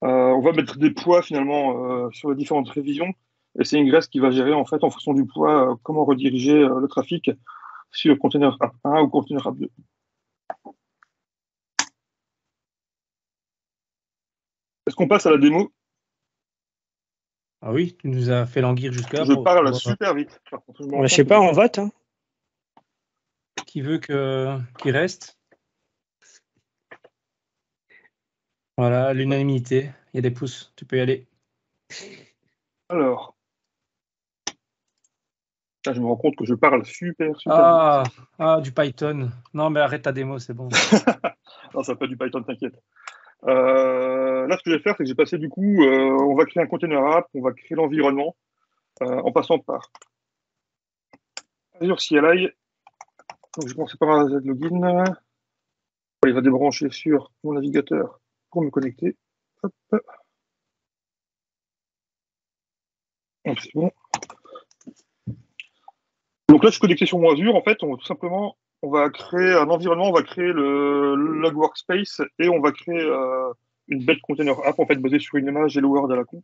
On va mettre des poids finalement sur les différentes révisions. Et c'est Ingress qui va gérer en fait en fonction du poids comment rediriger le trafic sur container app 1 ou container app 2. Est-ce qu'on passe à la démo? Ah oui, tu nous as fait languir jusqu'à là. Je parle super vite. Par contre, Je sais pas, on vote. Hein. Qui veut qu'il reste? Voilà, l'unanimité. Il y a des pouces, tu peux y aller. Alors, là, je me rends compte que je parle super vite. Ah, du Python. Non, mais arrête ta démo, c'est bon. Non, ça va pas du Python, t'inquiète. Là, ce que je vais faire, c'est que j'ai passé du coup, on va créer un container app, on va créer l'environnement en passant par Azure CLI. Donc, je vais commencer par un Z-Login. Il va débrancher sur mon navigateur pour me connecter. Hop. Donc, c'est bon. Donc là, je suis connecté sur mon Azure. En fait, on va créer un environnement, on va créer le log workspace et on va créer une bête container app en fait basée sur une image Hello World à la con.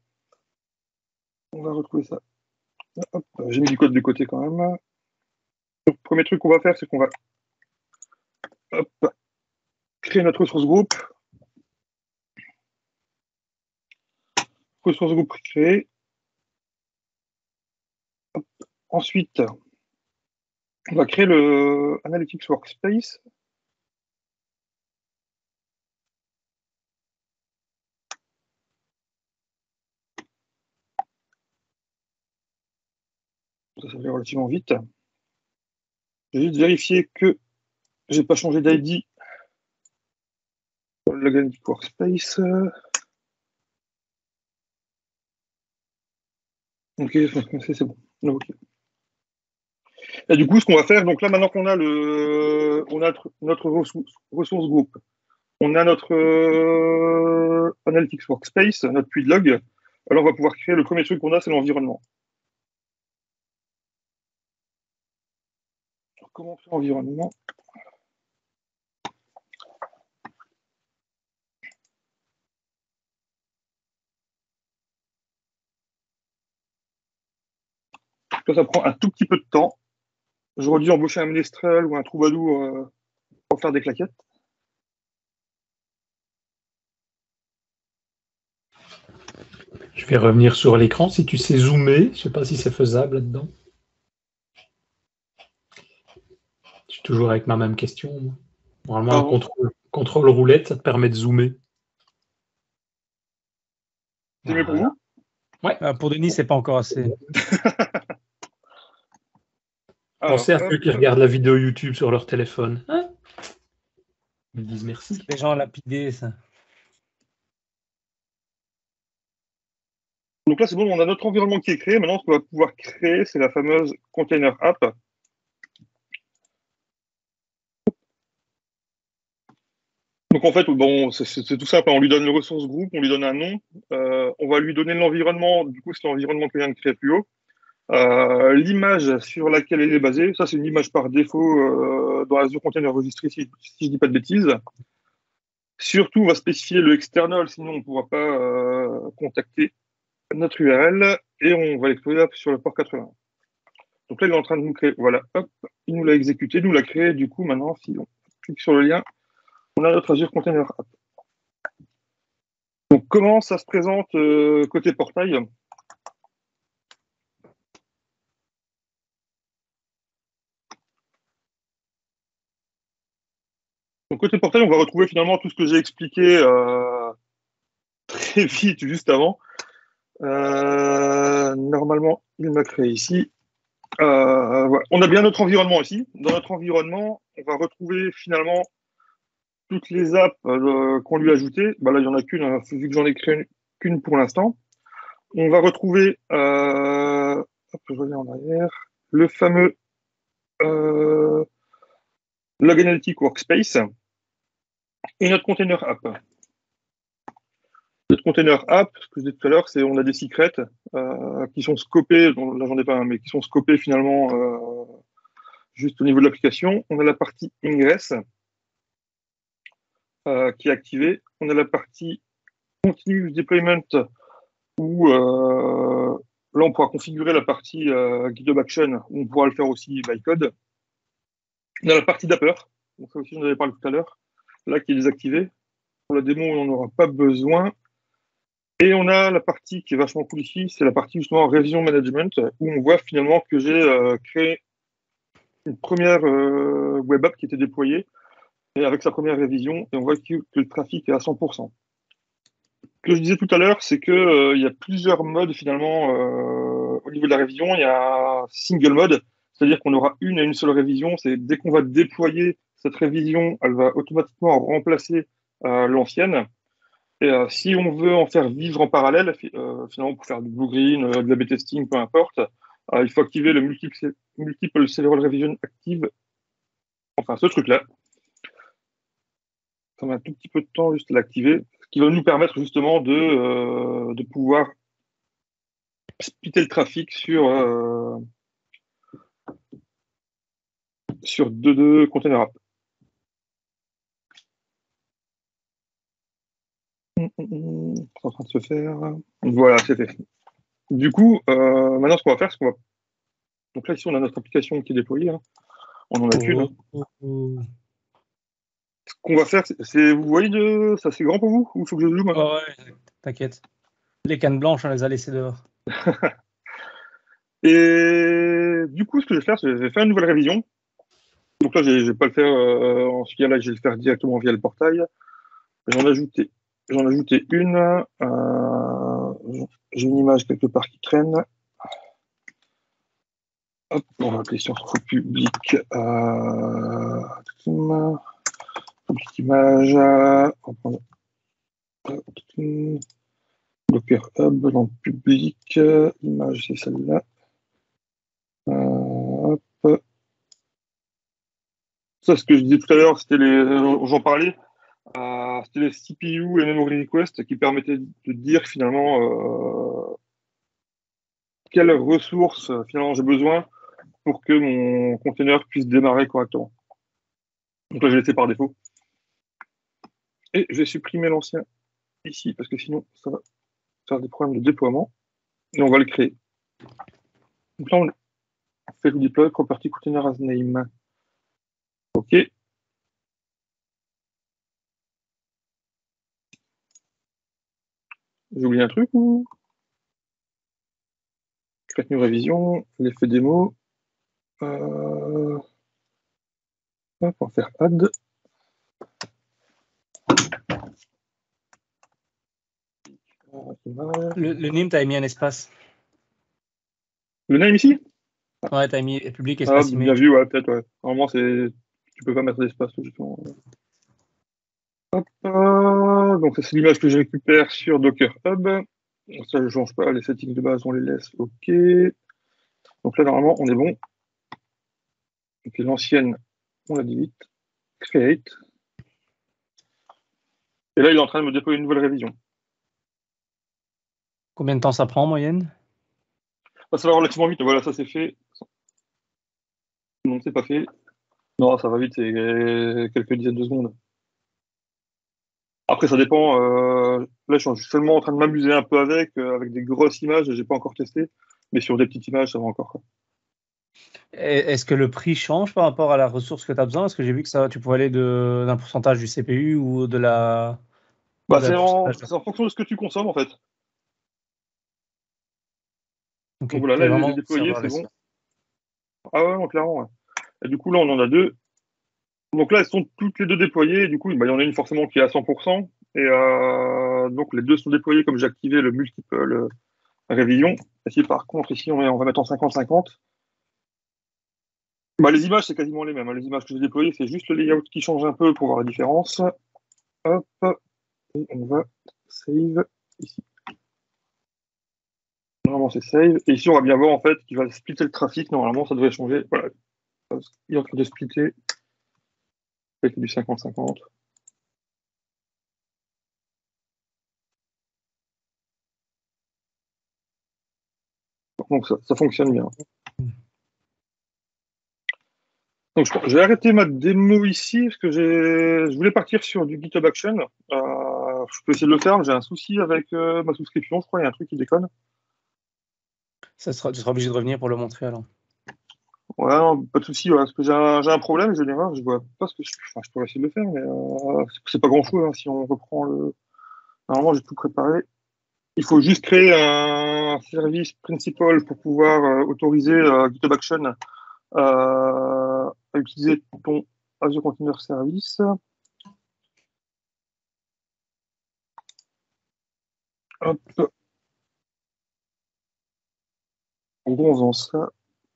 On va retrouver ça. Hop, j'ai mis du code de côté quand même. Donc, le premier truc qu'on va faire, c'est qu'on va créer notre ressource groupe. Ressource groupe créée. Ensuite, on va créer le Analytics Workspace. Ça va aller relativement vite. Je vais juste vérifier que je n'ai pas changé d'ID. L'Analytics Workspace. Ok, c'est bon. Okay. Et du coup, ce qu'on va faire, donc là, maintenant qu'on a notre ressource groupe, on a notre Analytics Workspace, notre puits de log, alors on va pouvoir créer le premier truc qu'on a, c'est l'environnement. Comment faire l'environnement? Ça prend un tout petit peu de temps. J'aurais dû embaucher un ménestrel ou un troubadour pour faire des claquettes. Je vais revenir sur l'écran. Si tu sais zoomer, je ne sais pas si c'est faisable là-dedans. Je suis toujours avec ma même question. Normalement, un contrôle roulette, ça te permet de zoomer. C'est mieux pour vous? Ouais. Pour Denis, c'est pas encore assez. Pensez à ceux qui regardent la vidéo YouTube sur leur téléphone. Hein? Ils me disent merci. Les gens lapidés, ça. Donc là, c'est bon, on a notre environnement qui est créé. Maintenant, ce qu'on va pouvoir créer, c'est la fameuse container app. Donc en fait, bon, c'est tout simple. On lui donne le ressource groupe, on lui donne un nom. On va lui donner l'environnement. Du coup, c'est l'environnement que je viens de créer plus haut. L'image sur laquelle elle est basée, ça c'est une image par défaut dans Azure Container Registry, si je ne dis pas de bêtises. Surtout, on va spécifier le external, sinon on ne pourra pas contacter notre URL et on va l'exploiter sur le port 80. Donc là, il est en train de nous créer. Voilà, hop, il nous l'a exécuté, nous l'a créé. Du coup, maintenant, si on clique sur le lien, on a notre Azure Container App. Donc, comment ça se présente côté portail? Donc, côté portail, on va retrouver finalement tout ce que j'ai expliqué très vite juste avant. Normalement, il m'a créé ici. Voilà. On a bien notre environnement ici. Dans notre environnement, on va retrouver finalement toutes les apps qu'on lui a ajoutées. Bah là, il n'y en a qu'une, hein, vu que j'en ai créé qu'une pour l'instant. On va retrouver, hop, je reviens en arrière, le fameux Log Analytic Workspace et notre container app. Notre container app, ce que je disais tout à l'heure, c'est on a des secrets qui sont scopés, là j'en ai pas un, mais qui sont scopés finalement juste au niveau de l'application. On a la partie ingress qui est activée. On a la partie continuous deployment où là on pourra configurer la partie GitHub Action, où on pourra le faire aussi by code. On a la partie Dapper, donc ça aussi j'en avais parlé tout à l'heure, là qui est désactivée. Pour la démo, on n'en aura pas besoin. Et on a la partie qui est vachement cool ici, c'est la partie justement révision management, où on voit finalement que j'ai créé une première web app qui était déployée, et avec sa première révision, et on voit que le trafic est à 100%. Ce que je disais tout à l'heure, c'est qu'il y a plusieurs modes finalement au niveau de la révision. Il y a single mode, c'est-à-dire qu'on aura une et une seule révision. C'est dès qu'on va déployer cette révision, elle va automatiquement remplacer l'ancienne. Et si on veut en faire vivre en parallèle, finalement pour faire du blue-green, de l'A/B testing, peu importe, il faut activer le multiple serial revision active, enfin ce truc-là. Ça met un tout petit peu de temps juste à l'activer, ce qui va nous permettre justement de pouvoir splitter le trafic sur deux containers app. C'est en train de se faire. Voilà, c'est fait. Du coup, maintenant, ce qu'on va faire, donc là, ici, on a notre application qui est déployée. Hein. On en a qu'une. Hein. Ce qu'on va faire, c'est vous voyez, ça c'est grand pour vous ou il faut que je zoome hein ouais, t'inquiète. Les cannes blanches, on les a laissées dehors. Et du coup, ce que je vais faire, c'est que je vais faire une nouvelle révision. Donc là, je ne vais pas le faire en ce cas-là, je vais le faire directement via le portail. J'en ai ajouté une. J'ai une image quelque part qui traîne. Hop, on va appeler Sciences public. Public image. On va prendre Docker Hub dans public. Image, c'est celle-là. Hop. Ça, ce que je disais tout à l'heure, c'était j'en parlais. C'était les CPU et memory request qui permettaient de dire finalement quelles ressources finalement j'ai besoin pour que mon container puisse démarrer correctement. Donc là, je l'ai laissé par défaut. Et je vais supprimer l'ancien ici parce que sinon, ça va faire des problèmes de déploiement. Et on va le créer. Donc là, on fait le deploy property container as name. OK. J'ai oublié un truc ou Faites une révision, l'effet démo. On va faire add. Le name, t'avais mis un espace. Le name ici? Ouais, t'as mis public espace bien image. vu, ouais, peut-être, ouais. Normalement, tu peux pas mettre d'espace, logiquement. Hop, donc ça c'est l'image que je récupère sur Docker Hub. Ça je ne change pas, les settings de base on les laisse, ok. Donc là normalement on est bon. Donc l'ancienne on la delete, create. Et là il est en train de me déployer une nouvelle révision. Combien de temps ça prend en moyenne? Ça va relativement vite, voilà ça c'est fait. Non c'est pas fait. Non ça va vite, c'est quelques dizaines de secondes. Après, ça dépend. Là, je suis seulement en train de m'amuser un peu avec des grosses images. Je n'ai pas encore testé. Mais sur des petites images, ça va encore. Quoi. Est-ce que le prix change par rapport à la ressource que tu as besoin? Est-ce que j'ai vu que tu pouvais aller d'un pourcentage du CPU ou de la... C'est en fonction de ce que tu consommes, en fait. Okay, donc voilà, là, les déployés, c'est bon. Ah ouais, clairement. Ouais. Et du coup, là, on en a deux. Donc là, elles sont toutes les deux déployées. Et du coup, il y en a une forcément qui est à 100%. Et donc, les deux sont déployées comme j'ai activé le multiple révision. Et par contre, ici, on va mettre en 50-50. Les images, c'est quasiment les mêmes. Les images que j'ai déployées, c'est juste le layout qui change un peu pour voir la différence. Hop. Et on va save ici. Normalement, c'est save. Et ici, on va bien voir en fait qu'il va splitter le trafic. Normalement, ça devrait changer. Voilà. il est en train de splitter. Avec du 50-50. Donc ça fonctionne bien. Donc je vais arrêter ma démo ici parce que je voulais partir sur du GitHub Action. Je peux essayer de le faire, mais j'ai un souci avec ma souscription, je crois, il y a un truc qui déconne. Tu seras obligé de revenir pour le montrer alors. Ouais, non, pas de souci, ouais, parce que j'ai un problème, je vois pas ce que je pourrais essayer de le faire, mais c'est pas grand chose si on reprend le. Normalement, j'ai tout préparé. Il faut juste créer un service principal pour pouvoir autoriser GitHub Action à utiliser ton Azure Container Service. Hop. En gros, en faisant ça,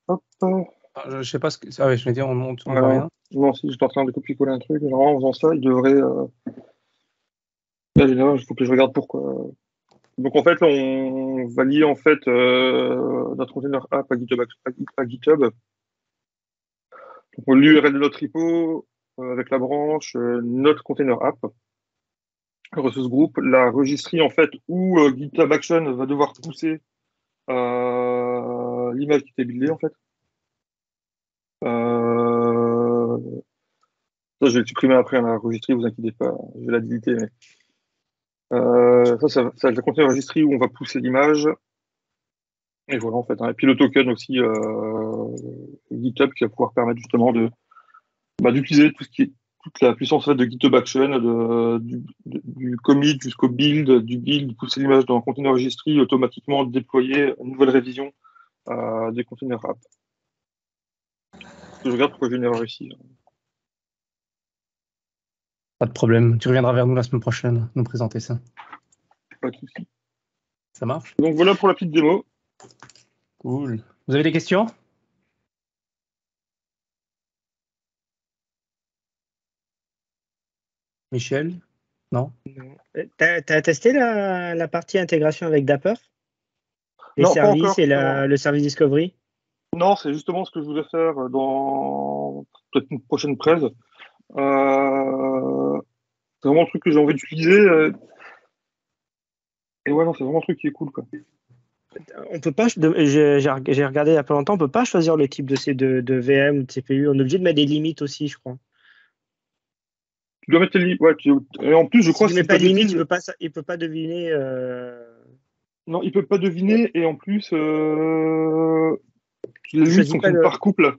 hop. Je sais pas ce que. Ah oui, je vais dire, on monte, on Ouais, voit rien. non, si j'étais en train de copier-coller un truc, genre en faisant ça, il devrait. Là, il faut que je regarde pourquoi. Donc en fait, on va lier en fait notre container app à GitHub. Donc l'URL de notre repo avec la branche notre container app. Ressource group, la registrie en fait où GitHub Action va devoir pousser l'image qui était buildée en fait. Ça, je vais le supprimer après la registrie, vous inquiétez pas, je vais la déliter. Mais... ça va être la container registrie où on va pousser l'image. Et voilà en fait. Et puis le token aussi GitHub qui va pouvoir permettre justement d'utiliser toute la puissance en fait, de GitHub Action, du commit jusqu'au build, pousser l'image dans un container registry, automatiquement déployer une nouvelle révision des containers app. Je regarde pourquoi j'ai une erreur ici. Pas de problème. Tu reviendras vers nous la semaine prochaine, nous présenter ça. Pas de souci. Ça marche? Donc voilà pour la petite démo. Cool. Vous avez des questions? Michel? Non? T'as testé la partie intégration avec Dapper? Les Non, pas services encore. et le service Discovery? Non, c'est justement ce que je voudrais faire dans peut-être une prochaine presse. C'est vraiment un truc que j'ai envie d'utiliser. Et ouais, non, c'est vraiment un truc qui est cool, quoi. On peut pas, j'ai regardé il y a pas longtemps, on peut pas choisir le type de VM ou de CPU. On est obligé de mettre des limites aussi, je crois. Tu dois mettre tes limites. Ouais, et en plus, je crois si que tu mets pas de limite, il peut pas deviner. Non, il peut pas deviner, et en plus, les limites fonctionnent par couple.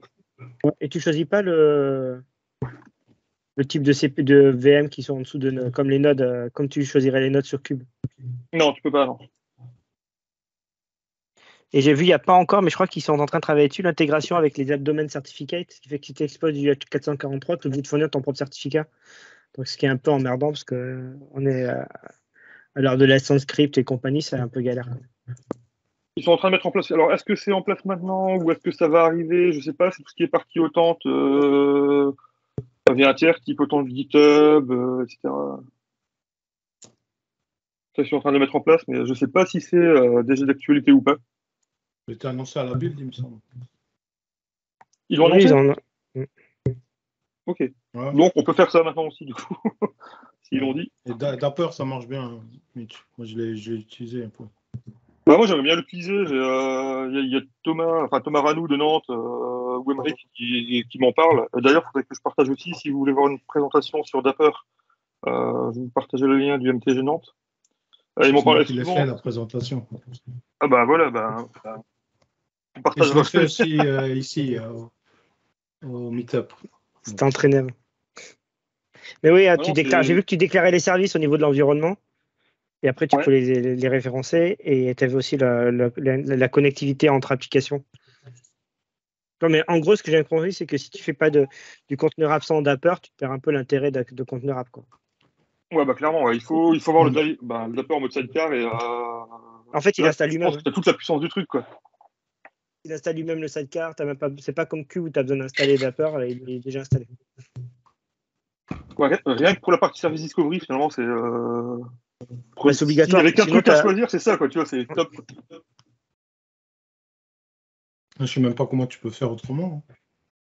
Et tu choisis pas le type de CPU de VM qui sont en dessous de comme les nodes, comme tu choisirais les nodes sur Cube. Non, tu peux pas, non. Et j'ai vu, il n'y a pas encore, mais je crois qu'ils sont en train de travailler dessus, l'intégration avec les Abdomen Certificates, ce qui fait que si tu exposes du 443, tu es obligé de fournir ton propre certificat. Donc, ce qui est un peu emmerdant, parce qu'on est à l'heure de la script et compagnie, c'est un peu galère. Ils sont en train de mettre en place. Alors, est-ce que c'est en place maintenant ou est-ce que ça va arriver? Je sais pas, c'est tout ce qui est partie Authent. Ça vient un tiers type Authent GitHub, etc. Ça, ils sont en train de le mettre en place, mais je sais pas si c'est déjà d'actualité ou pas. C'était annoncé à la build, il me semble. Ils ont annoncé Ok. Ouais. Donc, on peut faire ça maintenant aussi, du coup. S'ils l'ont dit. Et Dapper, ça marche bien, Mitch. Moi, je l'ai utilisé un peu. Bah, moi, j'aimerais bien l'utiliser. Il y a Thomas Ranou de Nantes, ou Emmerich qui m'en parle. D'ailleurs, il faudrait que je partage aussi, si vous voulez voir une présentation sur Dapper, je vais vous partager le lien du MTG Nantes. Ils m'ont parlé souvent. fait la présentation. Ah bah voilà, on partage. Je l'ai fait aussi ici, au Meetup. C'était entraîné. Mais oui, j'ai vu que tu déclarais les services au niveau de l'environnement. Et après, tu peux les référencer. Et tu avais aussi la connectivité entre applications. Non, mais en gros, ce que j'ai compris, c'est que si tu fais pas du conteneur app sans Dapper, tu perds un peu l'intérêt de conteneur app, quoi. Ouais, bah clairement, ouais. Il faut avoir le Dapper en mode sidecar et. En fait, il installe lui-même. Tu as toute la puissance du truc, quoi. Il installe lui-même le sidecar. C'est pas comme Q où tu as besoin d'installer Dapper, il est déjà installé. Ouais, rien que pour la partie service discovery, finalement, c'est. C'est obligatoire. Avec un truc à choisir, c'est ça, quoi. Tu vois, c'est top. Je sais même pas comment tu peux faire autrement.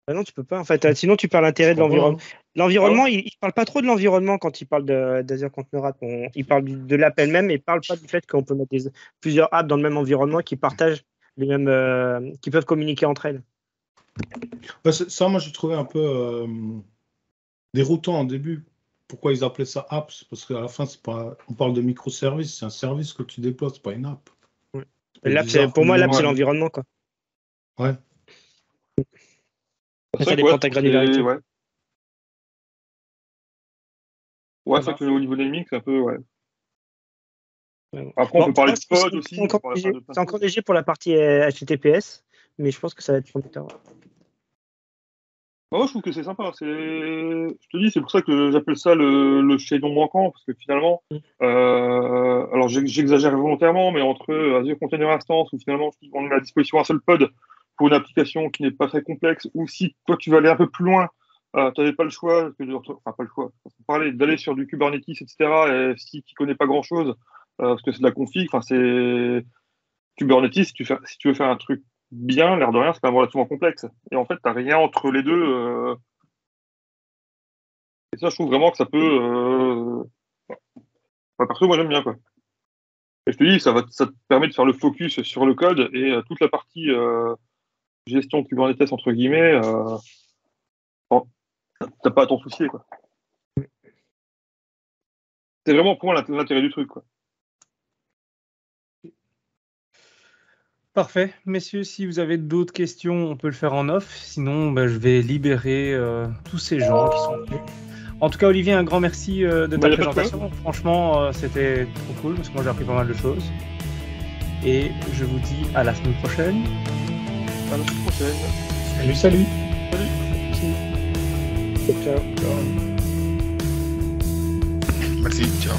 Ah non, tu peux pas. En fait, sinon tu perds l'intérêt de l'environnement. L'environnement, il parle pas trop de l'environnement quand il parle d'Azure Container App. Il parle de l'app elle-même et il parle pas du fait qu'on peut mettre plusieurs apps dans le même environnement qui partagent les mêmes, qui peuvent communiquer entre elles. Ça, moi, j'ai trouvé un peu déroutant au début. Pourquoi ils appelaient ça apps? Parce qu'à la fin, on parle de microservices. C'est un service que tu déploies, c'est pas une app. Ouais. Pour moi, l'app, c'est l'environnement, quoi. Ouais. Ça dépend de ta granularité. Ouais, c'est vrai que au niveau naming, c'est un peu. Ouais. Après, on peut parler de pod aussi. C'est encore léger pour la partie HTTPS, mais je pense que ça va être prometteur. Moi, je trouve que c'est sympa. Je te dis, c'est pour ça que j'appelle ça le chaînon manquant, parce que finalement, alors j'exagère volontairement, mais entre Azure Container Instance, où finalement on met à disposition un seul pod pour une application qui n'est pas très complexe, ou si toi tu vas aller un peu plus loin, tu n'avais pas le choix, d'aller sur du Kubernetes, etc. Et si tu connais pas grand-chose, parce que c'est de la config, c'est Kubernetes, si tu veux faire un truc bien, l'air de rien, c'est quand même relativement complexe. Et en fait, tu n'as rien entre les deux. Et ça, je trouve vraiment que ça peut. Perso, moi, j'aime bien, quoi. Et je te dis, ça te permet de faire le focus sur le code et toute la partie gestion Kubernetes, entre guillemets, t'as pas à t'en soucier, quoi. C'est vraiment pour moi l'intérêt du truc, quoi. Parfait. Messieurs, si vous avez d'autres questions, on peut le faire en off. Sinon, je vais libérer tous ces gens qui sont venus. En tout cas, Olivier, un grand merci de ta présentation. Franchement, c'était trop cool parce que moi, j'ai appris pas mal de choses. Et je vous dis à la semaine prochaine. À la semaine prochaine. Salut. Ciao. Merci, ciao.